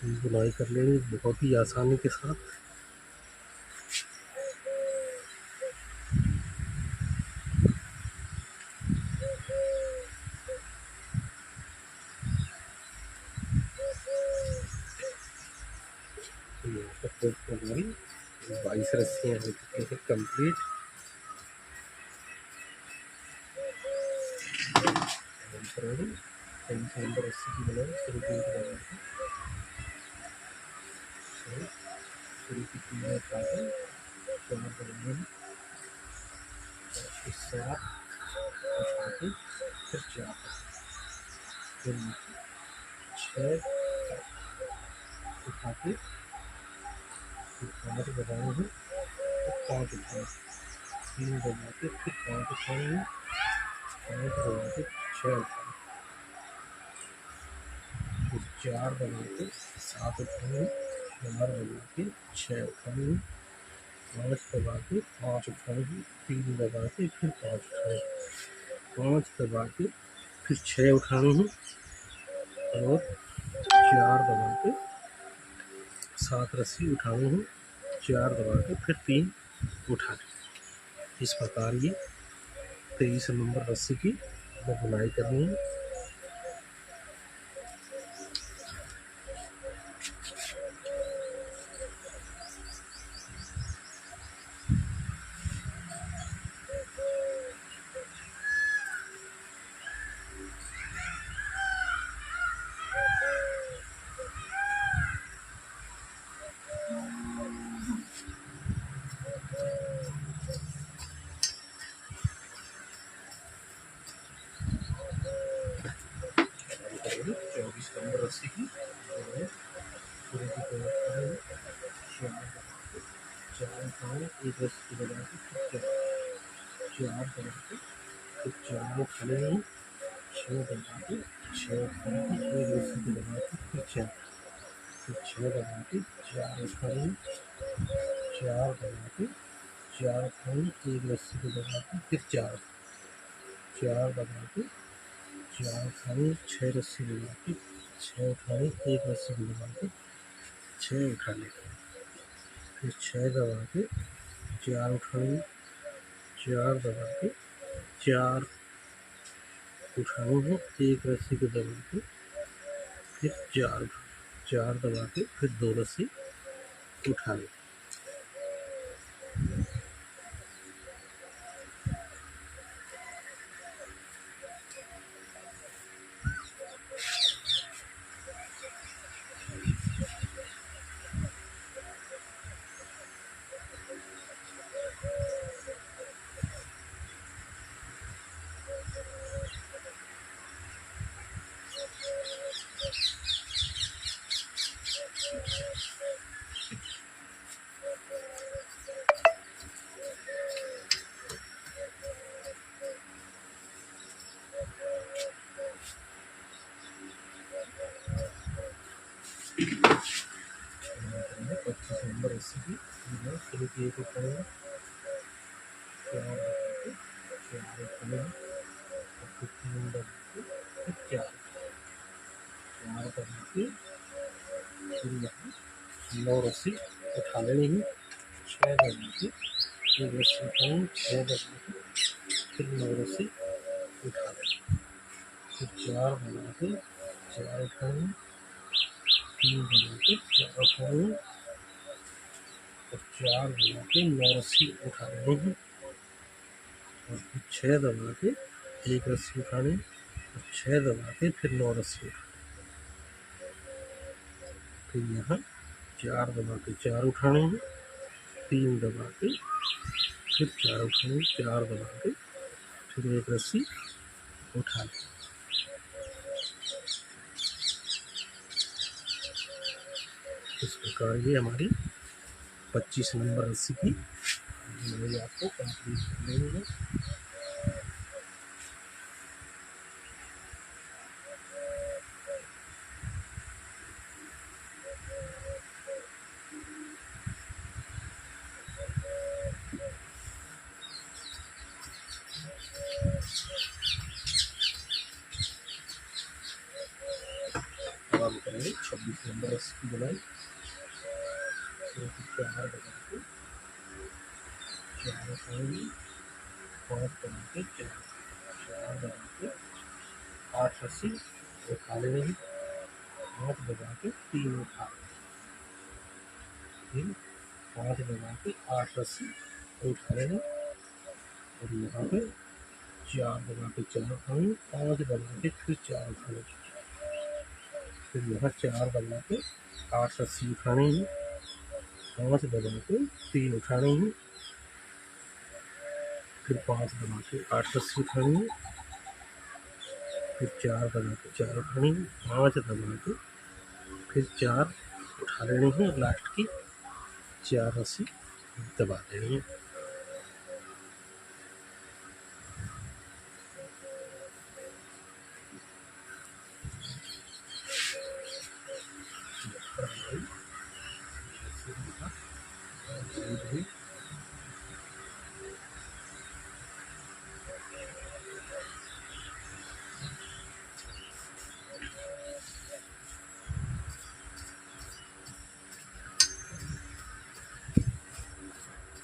बुनाई कर लेनी बहुत ही आसानी के साथ। हमारी 22 रस्सियाँ हो चुकी हैं कंप्लीट। नंबर रस्सी की बनाई शुरू की उठा के 4 बनाएंगे, फिर 7 उठा के फिर 4 फिर 6 उठा के फिर 5 दबाएंगे, फिर 5 उठाएंगे, 3 दबा के फिर 5 उठाएंगे, 5 दबा के 6 उठाएंगे, फिर 4 दबा के 7 उठाएंगे, 4 दबा के 6 उठाएंगे, 5 दबा के 5 उठाएंगे, 3 दबा के फिर 5 उठाएंगे, 5 दबा के फिर 6 उठाएंगे और 4 दबा के 7 रस्सी उठाएंगे, 4 दबा के फिर 3 उठा लें। इस प्रकार ये 23 नंबर रस्सी की बुनाई करनी है। नंबर रस्सी की पूरे की पूरी करेंगे, 4 उठाएंगे, एक रस्सी को दबा के फिर 4 दबा के फिर 4 उठाएंगे, 6 दबा के 6 उठाएंगे, एक रस्सी को दबा के फिर 4 दबा के 4 उठाएंगे, 4 दबा के 4 उठाएंगे, एक रस्सी को दबा के फिर 4 दबा के 4 उठाएंगे, 6 रस्सी दबा के 6 उठाएंगे, एक रस्सी को दबा के 6 उठा लेंगे, फिर 6 दबा के 4 उठाएंगे, 4 दबा के 4 उठाएंगे, एक रस्सी को दबा के फिर 4 दबा के फिर 2 रस्सी उठा लेंगे। नंबर रस्सी की शुरू की एक उठाएंगे, 4 उठाएंगे, फिर 3 दबा के फिर 4 दबा के फिर यहाँ 9 रस्सी उठा लेनी है, 6 दबा के एक रस्सी उठाएंगे, 6 दबा के फिर 9 रस्सी उठा लेंगे, फिर 4 दबा के 4 उठाएंगे, 3 दबा के 4 उठाएंगे और 4 दबा के 9 रस्सी उठा लेनी है और फिर 6 दबा के एक रस्सी उठानी और 6 दबा के फिर 9 रस्सी उठा। फिर यहाँ 4 दबा के 4 उठाने हैं, 3 दबा के फिर 4 उठाने, 4 दबा के फिर एक रस्सी उठा लें। इस प्रकार ये हमारी 25 नंबर रस्सी की जुलाई आपको कंप्लीट कर लेनी है। अब हम करेंगे 26 नंबर रस्सी की जुलाई। 4 दबा के 4 उठाएंगे, 5 दबा के 4 दबा के 8 रस्सी उठा लेंगे, 8 दबा के 3 उठा लेंगे, 5 दबा के 8 रस्सी उठा लेंगे और यहाँ पे 4 दबा के 4 उठाएंगे, 5 दबा के फिर 4 उठाएंगे, फिर यहाँ 4 दबा के 8 रस्सी उठाने हैं, 5 दबा के 3 उठाने हैं, फिर 5 दबा के 8 रस्सी उठानी है, फिर 4 दबा के 4 उठानी है, 5 दबा के फिर 4 उठा लेनी है और लास्ट की 4 रस्सी दबा देनी है।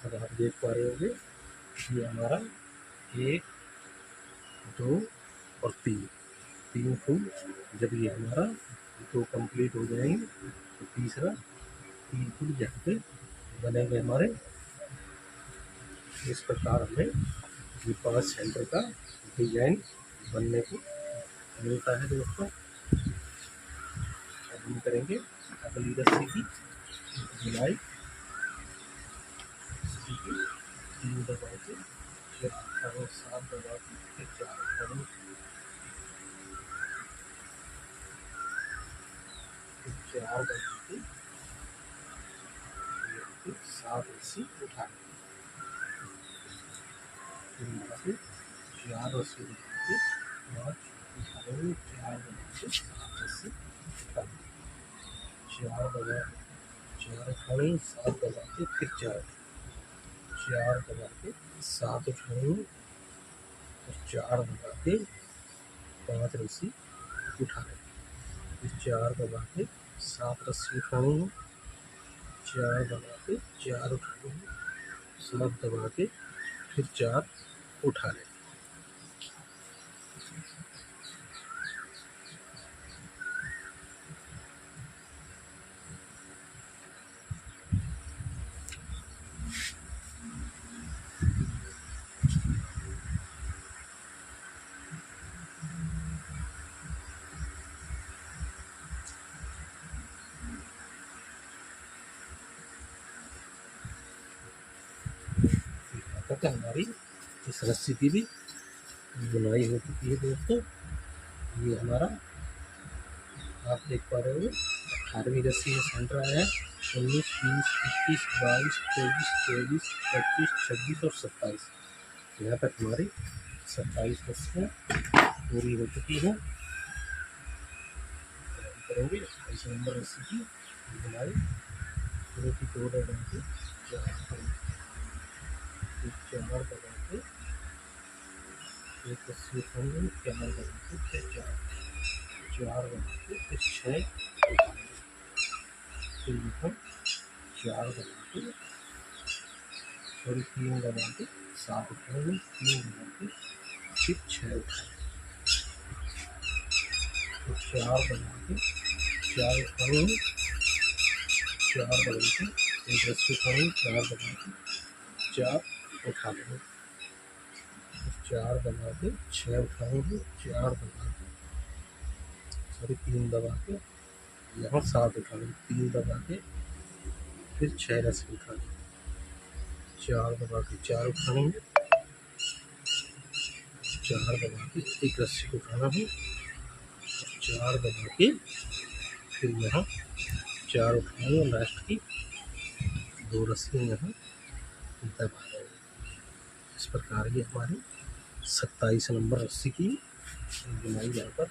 अब आप देख पा रहे होंगे ये हमारा 1, 2 और 3 फूल। जब ये हमारा 2 कंप्लीट हो जाएंगे तो तीसरा 3 फूल यहाँ पे बनेंगे हमारे। इस प्रकार हमें ये 5 सेंटर का डिजाइन बनने को मिलता है दोस्तों। अब हम करेंगे अगली रस्सी की जुलाई। 3 दबा के फिर 7 दबा के फिर 4 उठाने, फिर 4 दबा के फिर 7 रस्सी उठाने, फिर यहाँ पे 4 रस्सी उठा के 5 उठाने, 4 दबा के 7 रस्सी उठाने, 4 दबा 4 उठाने, 7 दबा के फिर 4 दबा के 7 उठाने और 4 दबा के 5 रस्सी उठाने, फिर 4 दबा के 7 रस्सी उठानी है, 4 दबा के 4 उठानी है, 7 दबा के फिर 4 उठा लें। तक हमारी इस रस्सी की भी बुनाई हो चुकी है दोस्तों। ये हमारा आप देख पा रहे हो 18वीं रस्सी में सेंटर आया है। 19, 20, 21, 22, 23, 24, 25, 26 और 27 यहाँ तक हमारी 27 रस्सियाँ पूरी हो चुकी है। करेंगे 28 नंबर रस्सी की बुनाई। जो कि 2 दबा के 4 दबा के एक रस्सी उठाएंगे, 4 दबा के फिर 4 दबा के फिर 6 उठाएंगे, फिर यहाँ 4 दबा के सॉरी 3 दबा के 7 उठाएंगे, 3 दबा के फिर 6 उठाएंगे, फिर 4 दबा के 4 उठाएंगे, 4 दबा के एक रस्सी उठाएंगे, 4 दबा के 4 उठा लेंगे, 4 दबा के 6 उठाएंगे, 4 दबा के सॉरी 3 दबा के यहाँ 7 उठानी, 3 दबा के फिर 6 रस्सी उठानी, 4 दबा के 4 उठानी है, 4 दबा के 1 रस्सी को उठाना है, 4 दबा के फिर यहाँ 4 उठानी और लास्ट की 2 रस्सियाँ यहाँ दबा देंगे। इस प्रकार ये हमारी 27 नंबर रस्सी की बुनाई यहाँ पर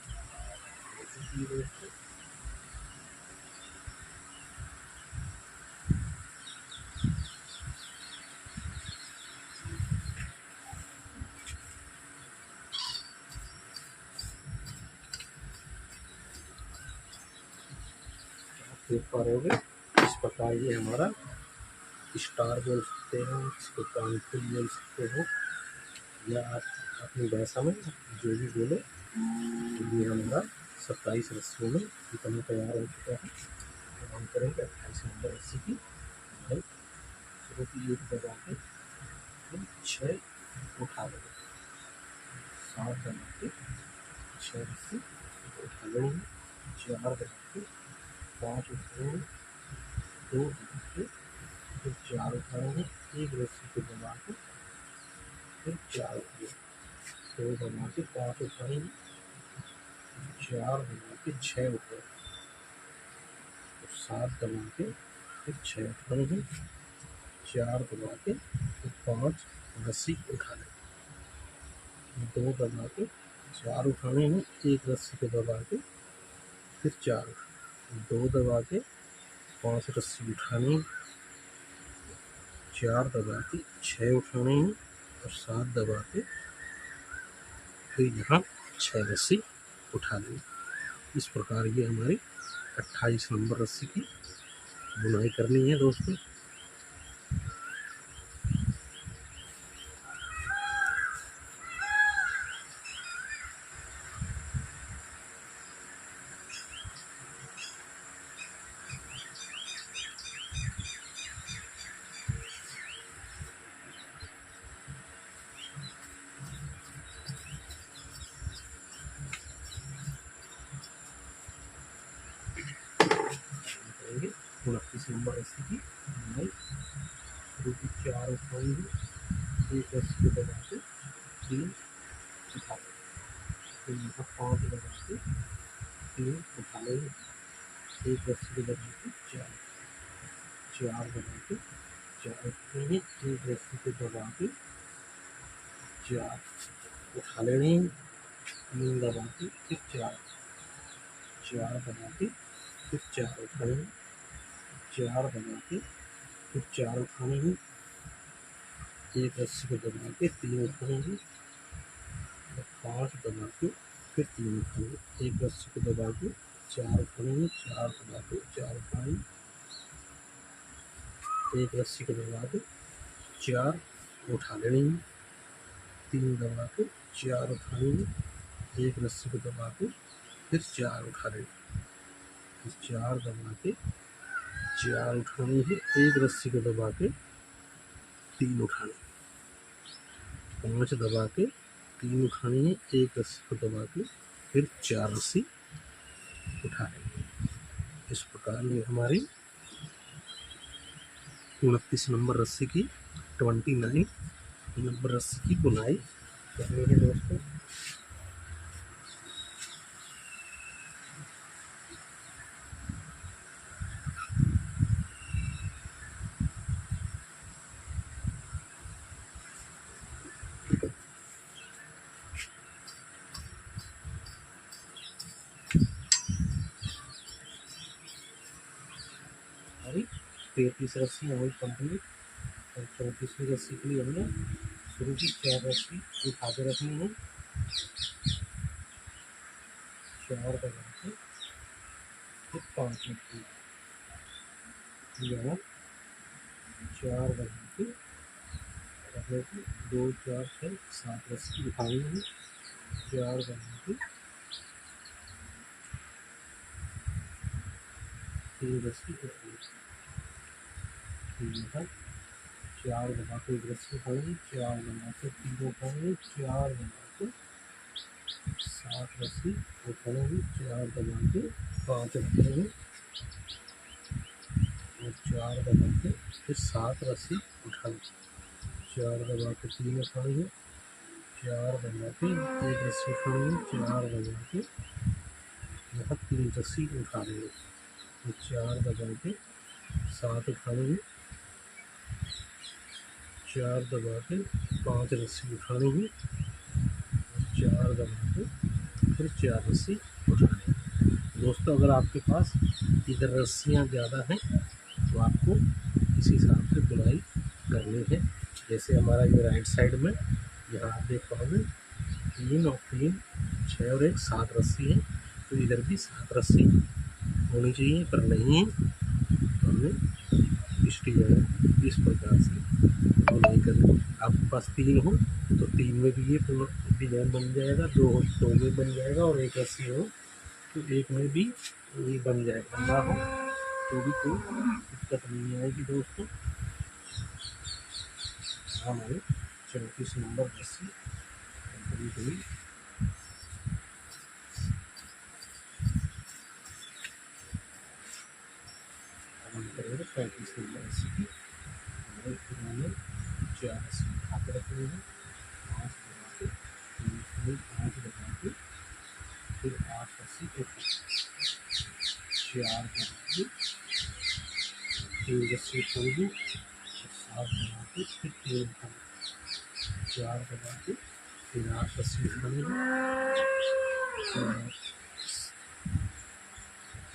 देख पा रहे होंगे। इस प्रकार ये हमारा स्टार बोल सकते हैं, इसको कानपुर बोल सकते हो, या आप अपनी भाषा में जो भी बोले। ये हमारा 27 रस्सियों में कितना तैयार हो चुका है। अब हम करेंगे 28 नंबर रस्सी की बुनाई। शुरू की 1 दबा के 6 उठा लेंगे, 7 दबा के 6 रस्सी उठा लेंगे, 4 दबा के 5 उठाएंगे, 2 दबा के फिर 4 उठाएंगे, 1 रस्सी को दबा के फिर 4 उठाएंगे, 2 दबा के 5 उठाएंगे, 4 दबा के 6 उठाएंगे, 7 दबा के फिर 6 उठाएंगे, 4 दबा के फिर 5 रस्सी उठा लेंगे, 2 दबा के 4 उठाने हैं, 1 रस्सी को दबा के फिर 4, 2 दबा के 5 रस्सी उठानी, 4 दबा के 6 उठाने हैं और 7 दबा के फिर यहाँ 6 रस्सी उठा लेंगे। इस प्रकार ये हमारी 28 नंबर रस्सी की बुनाई करनी है दोस्तों। करेंगे 29 नंबर रस्सी की बुनाई। शुरू की 4 उठाएंगे, 1 रस्सी को दबा के 3 उठा लेंगे, फिर यहाँ 5 दबा के 3 उठा लेंगे, 1 रस्सी को दबा के 4, 4 दबा के 4 उठाएंगे, 1 रस्सी को दबा के 4 उठा लेंगे, 3 दबा के फिर 4, 4 दबा के फिर 4 उठाएंगे, 4 दबा के फिर 4 उठाएंगे, 1 रस्सी को दबा के 3 उठाएंगे, 5 दबा के फिर 3 उठाएंगे, 1 रस्सी को दबा के 4 उठाएंगे, 4 दबा के 4 उठाएंगे, 1 रस्सी को दबा के 4 उठा लेंगे, 3 दबा के 4 उठाएंगे, 1 रस्सी को दबा के फिर 4 उठा लेंगे, फिर 4 दबा के 4 उठानी है, 1 रस्सी को दबा के 3 उठाने, 5 दबा के 3 उठानी है, 1 रस्सी को दबा के फिर 4 रस्सी उठा लेंगे। इस प्रकार ये हमारी 29 नंबर रस्सी की 29 नंबर रस्सी की बुनाई करनी है दोस्तों। हमारी 33 रस्सी हमारी कंप्लीट और 34वीं रस्सी के लिए हमने शुरू की 4 रस्सी उठा के रखनी है, 4 दबा के फिर 5 रखनी, यहाँ 4 दबा के रखने की 2 4 6 7 रस्सी उठानी है, 4 दबा के 3 रस्सी उठानी, यहाँ 4 दबा के 1 रस्सी उठाएंगे, 4 दबा के 3 उठाएंगे, 4 दबा के 7 रस्सी उठाएंगे, 4 दबा के 5 उठाएंगे, और 4 दबा के फिर 7 रस्सी उठानी, 4 दबा के 3 उठाएंगे, 4 दबा के 1 रस्सी उठाएंगे, 4 दबा के यहाँ 3 रस्सी उठा देंगे, फिर 4 दबा के 7 उठाएंगे, 4 दबा के 5 रस्सी उठानी है, 4 दबा के फिर 4 रस्सी उठानी है। दोस्तों अगर आपके पास इधर रस्सियाँ ज़्यादा हैं तो आपको इस हिसाब से बुनाई करनी है। जैसे हमारा ये राइट साइड में यहाँ आप देख पाओगे 3 और 3 6 और 1 7 रस्सी है, तो इधर भी 7 रस्सी होनी चाहिए, पर नहीं है तो हमें इस डिजाइन इस प्रकार से बुनाई करनी। आपके पास 3 हो तो 3 में भी ये पूरा डिजाइन बन जाएगा, 2 हो तो 2 में बन जाएगा, और 1 रस्सी हो तो 1 में भी ये बन जाएगा, ना हो तो भी कोई दिक्कत नहीं आएगी। दोस्तों हमारे 34 नंबर रस्सी कंप्लीट हुई। हम करेंगे 35 नंबर रस्सी की, हमारे फिर हमें 4 रस्सी उठा के रखेंगे, 5 दबा के 5 दबा के फिर 8 रस्सी उठा, 4 दबा के 3 रस्सी उठाएंगे, 7 दबा के फिर 3 उठाएंगे, 4 दबा के फिर 8 रस्सी उठाएंगे,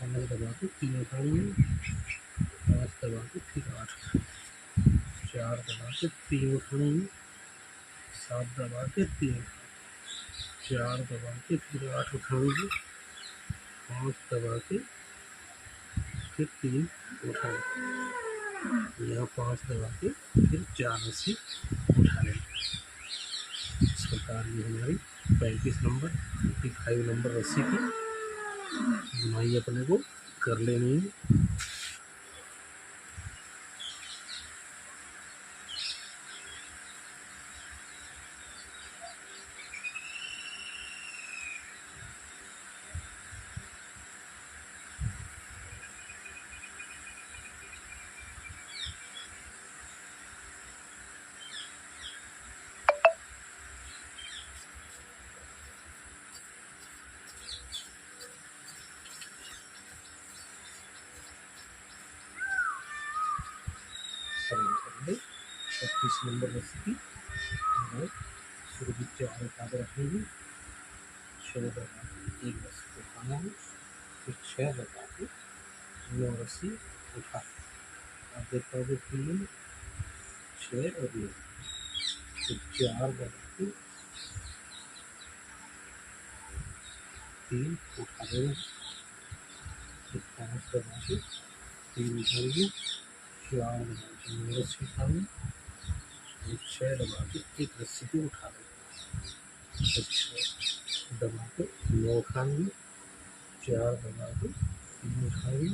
5 दबा के 3 उठाएंगे, 5 दबा के फिर 8, 4 दबा के 3 उठाएंगे, 7 दबा के 3, 4 दबा के फिर 8 उठाएंगे, 5 दबा के फिर 3 उठाएंगे, यहाँ 5 दबा के फिर 4 रस्सी उठा लेंगे। इस प्रकार ये हमारी 35 नंबर 55 नंबर रस्सी की बुनाई अपने को कर लेनी है। करेंगे 35 नंबर रस्सी की शुरू की 4 उठा के रखेंगे, 6 दबा के 1 रस्सी उठाना है, फिर 6 दबा के 9 रस्सी उठा, आप देख पाओगे 3 6 और 9, फिर 4 दबा के 3 उठा देंगे, फिर 5 दबा के 3 उठाएंगे, 4 दबा के 9 रस्सी उठाएंगे, फिर 6 दबा के 1 रस्सी को उठा देंगे, फिर 6 दबा के 9 उठाएंगे, 4 दबा के 3 उठाएंगे,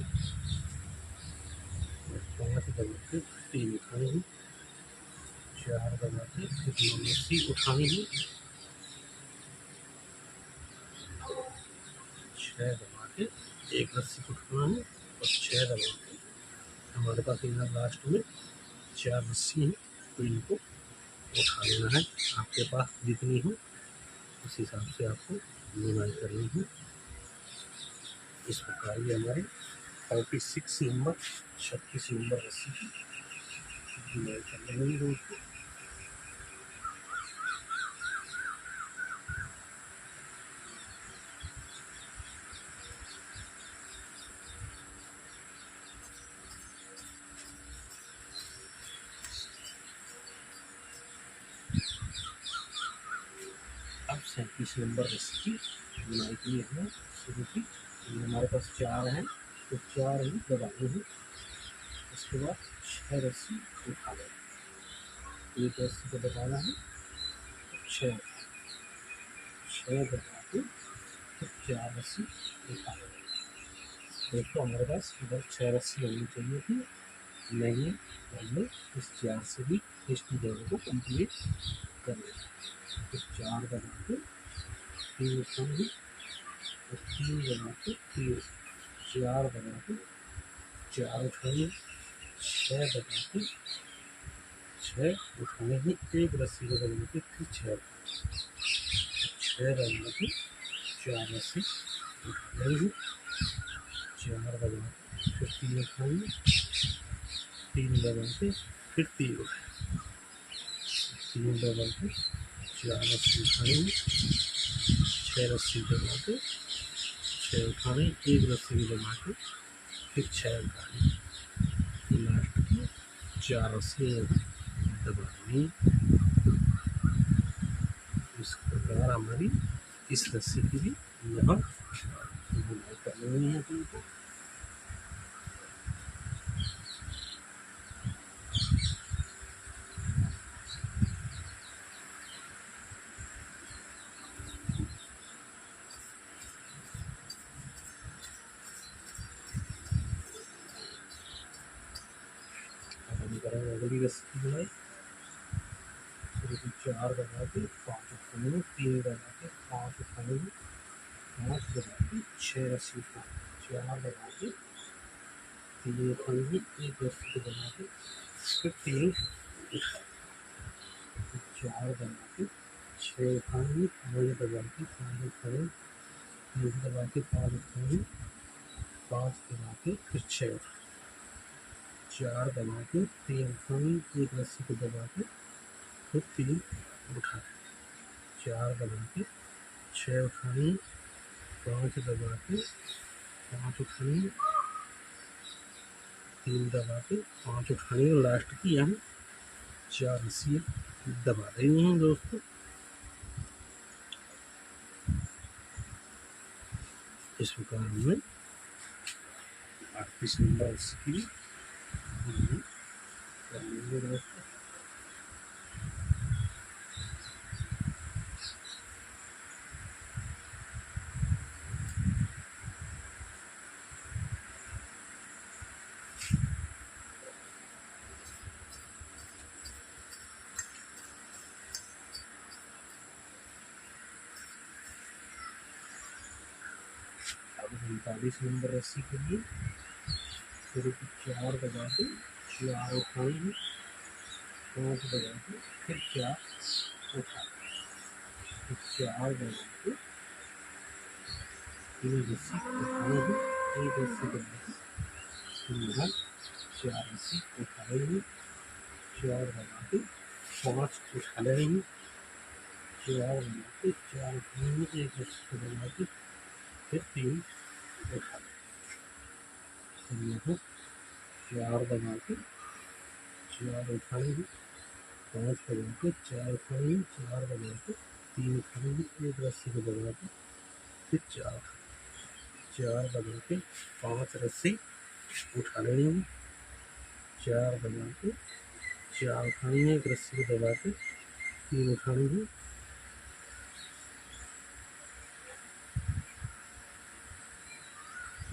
5 दबा के 3 उठाएंगे, 4 दबा के फिर 9 रस्सी उठाएंगे, 6 दबा के 1 रस्सी को उठाना है, और 6 दबा के हमारे पास यहाँ लास्ट में 4 रस्सी है तो इनको उठा लेना है। आपके पास जितनी हो उस हिसाब से आपको बुनाई करनी है। इस प्रकार ये हमारे 36 नंबर 36 नंबर रस्सी की बुनाई कर लेंगे दोस्तों। अब 37 नंबर रस्सी की बुनाई के लिए हमें शुरू की, हमारे पास 4 हैं तो 4 ही दबानी है, इसके बाद 6 रस्सी उठा लें, 1 रस्सी को दबाना है, 6 दबा के तो 4 रस्सी उठा लें। दोस्तों हमारे पास इधर 6 रस्सी होनी चाहिए थी, नहीं तो हमने इस 4 से भी इस डिजाइन को कंप्लीट कर लिया। तो 4 दबा के 3 उठाएंगे, 3 दबा के 3, 4 दबा के 4 उठाएंगे, 6 दबा के 6 उठाएंगे, एक रस्सी को दबा के फिर 6 दबा के 4 रस्सी उठाएंगे, 4 दबा के फिर 3 उठाएंगे, 3 दबा के फिर 3 उठाएंगे, 3 दबा के 4 रस्सी उठाएंगे, 6 रस्सी दबा के 6 उठाएंगे, एक रस्सी दबा के फिर 6 उठाएंगे, लास्ट की 4 रस्सी दबानी। इस प्रकार हमारी इस रस्सी की भी यहाँ बुनाई करनी है तुमको। अगली रस्सी की बुनाई 4 दबा के 5 उठाएंगे, 3 दबा के 5 उठाएंगे, 5 दबा के 6 रस्सी उठाएंगे, 4 दबा के 3 उठाएंगे, एक रस्सी को दबा के फिर 3 उठाएंगे, 4 दबा के 6 उठाएंगे, 5 दबा के 5 उठाएंगे, 3 दबा के 5 उठाएंगे, 5 दबा के फिर 6 उठाएंगे, 4 दबा के 3 उठाएंगे, एक रस्सी को दबा के फिर 3 उठाएंगे, 4 दबा के 6 उठाएंगे, 5 दबा के 5 उठाएंगे, 3 दबा के 5 उठाएंगे, लास्ट की यहाँ 4 रस्सी दबा देनी है दोस्तों। इस प्रकार हमें 38 नंबर रस्सी कर लेंगे दोस्तों। अब 39 नंबर रस्सी के लिए फिर 4 दबा के 4 उठाएंगे, 5 दबा के फिर 4 उठाएंगे, फिर 4 दबा के 3 रस्सी उठाएंगे, एक रस्सी दबा के फिर यहाँ 4 रस्सी उठाएंगे, 4 दबा के 5 उठा लेंगे, 4 दबा के 4 उठाएंगे, एक रस्सी दबा के फिर 3 उठा लेंगे, फिर यहाँ 4 दबा के 4 उठाएंगे, 5 दबा के 4 उठाएंगे, 4 दबा के 3 उठाएंगे, एक रस्सी को दबा के फिर 4 दबा के 5 रस्सी उठा लेंगे, 4 दबा के 4 उठाएंगे, एक रस्सी को दबा के 3 उठाएंगे,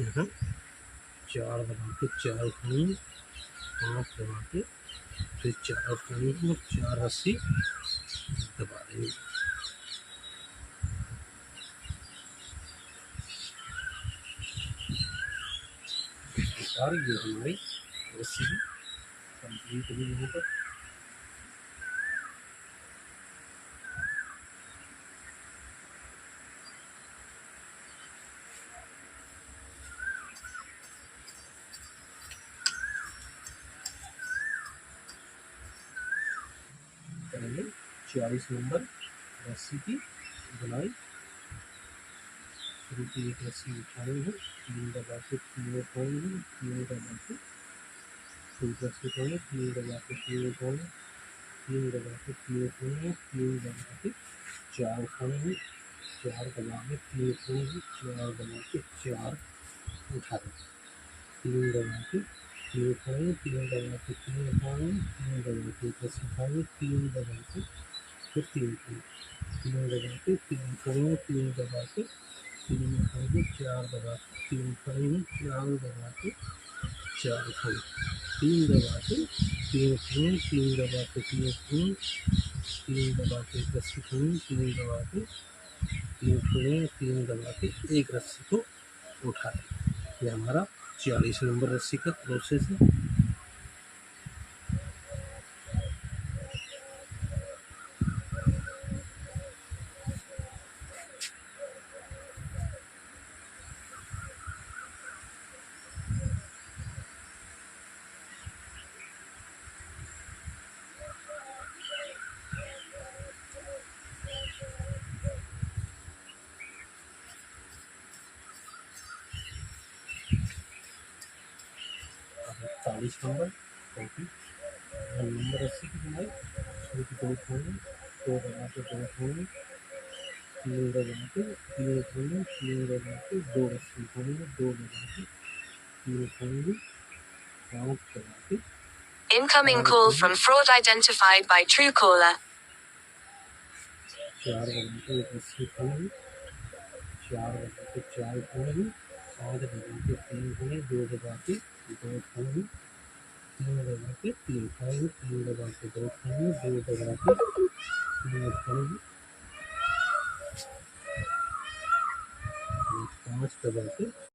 यहाँ 4 दबा के 4 उठाएंगे, 5 दबा के फिर 4 उठाएंगे और 4 रस्सी दबा देंगे। ये हमारी रस्सी कंप्लीट हुई यहाँ पर। पहले 40 नंबर रस्सी की बुनाई शुरू की, एक रस्सी उठाएंगे, 3 दबा के 3 उठाएंगे, 3 दबा के फिर रस्सी उठाएंगे, 3 दबा के 3 उठाएंगे, 3 दबा के 3 उठाएंगे, 3 दबा के 4 उठाएंगे, 4 दबा के 3 उठाएंगे, 4 दबा के 4 उठाएंगे, 3 दबा के 3 उठाएंगे, 3 दबा के 3 उठाएंगे, 3 दबा के एक रस्सी उठाएंगे, 3 दबा के फिर 3 उठाएंगे, 3 दबा के 3 उठाएंगे, 3 दबा के 3 उठाएंगे, 4 दबा के 3 उठाएंगे, 4 दबा के 4 उठाएंगे, 3 दबा के 3 उठाएंगे, 3 दबा के 3 उठाएंगे, 3 दबा के एक रस्सी उठाएंगे, 3 दबा के 3 उठाएंगे, 3 दबा के एक रस्सी को उठाएंगे। ये हमारा 40 नंबर रस्सी का प्रोसेस है। चालीस नंबर नंबर रस्सी की बनाई, दो छोड़ने, दो बना के दो छोड़ने, तीन बना के तीन छोड़ने, तीन बना के दो रस्सी छोड़ेंगे, दो बना के तीन छोड़ेंगे, काउंट करा के Incoming call from fraud identified by Truecaller. चार बना के एक रस्सी छोड़ेंगे, चार बना के चार छोड़ेंगे, पाँच बना के तीन छोड़ेंगे, दो बना के दो छोड़ेंगे, तीन बना के तीन छोड़ेंगे, तीन बना के दो छोड़ेंगे, दो बना के तीन छोड़ेंगे, पाँच दबा के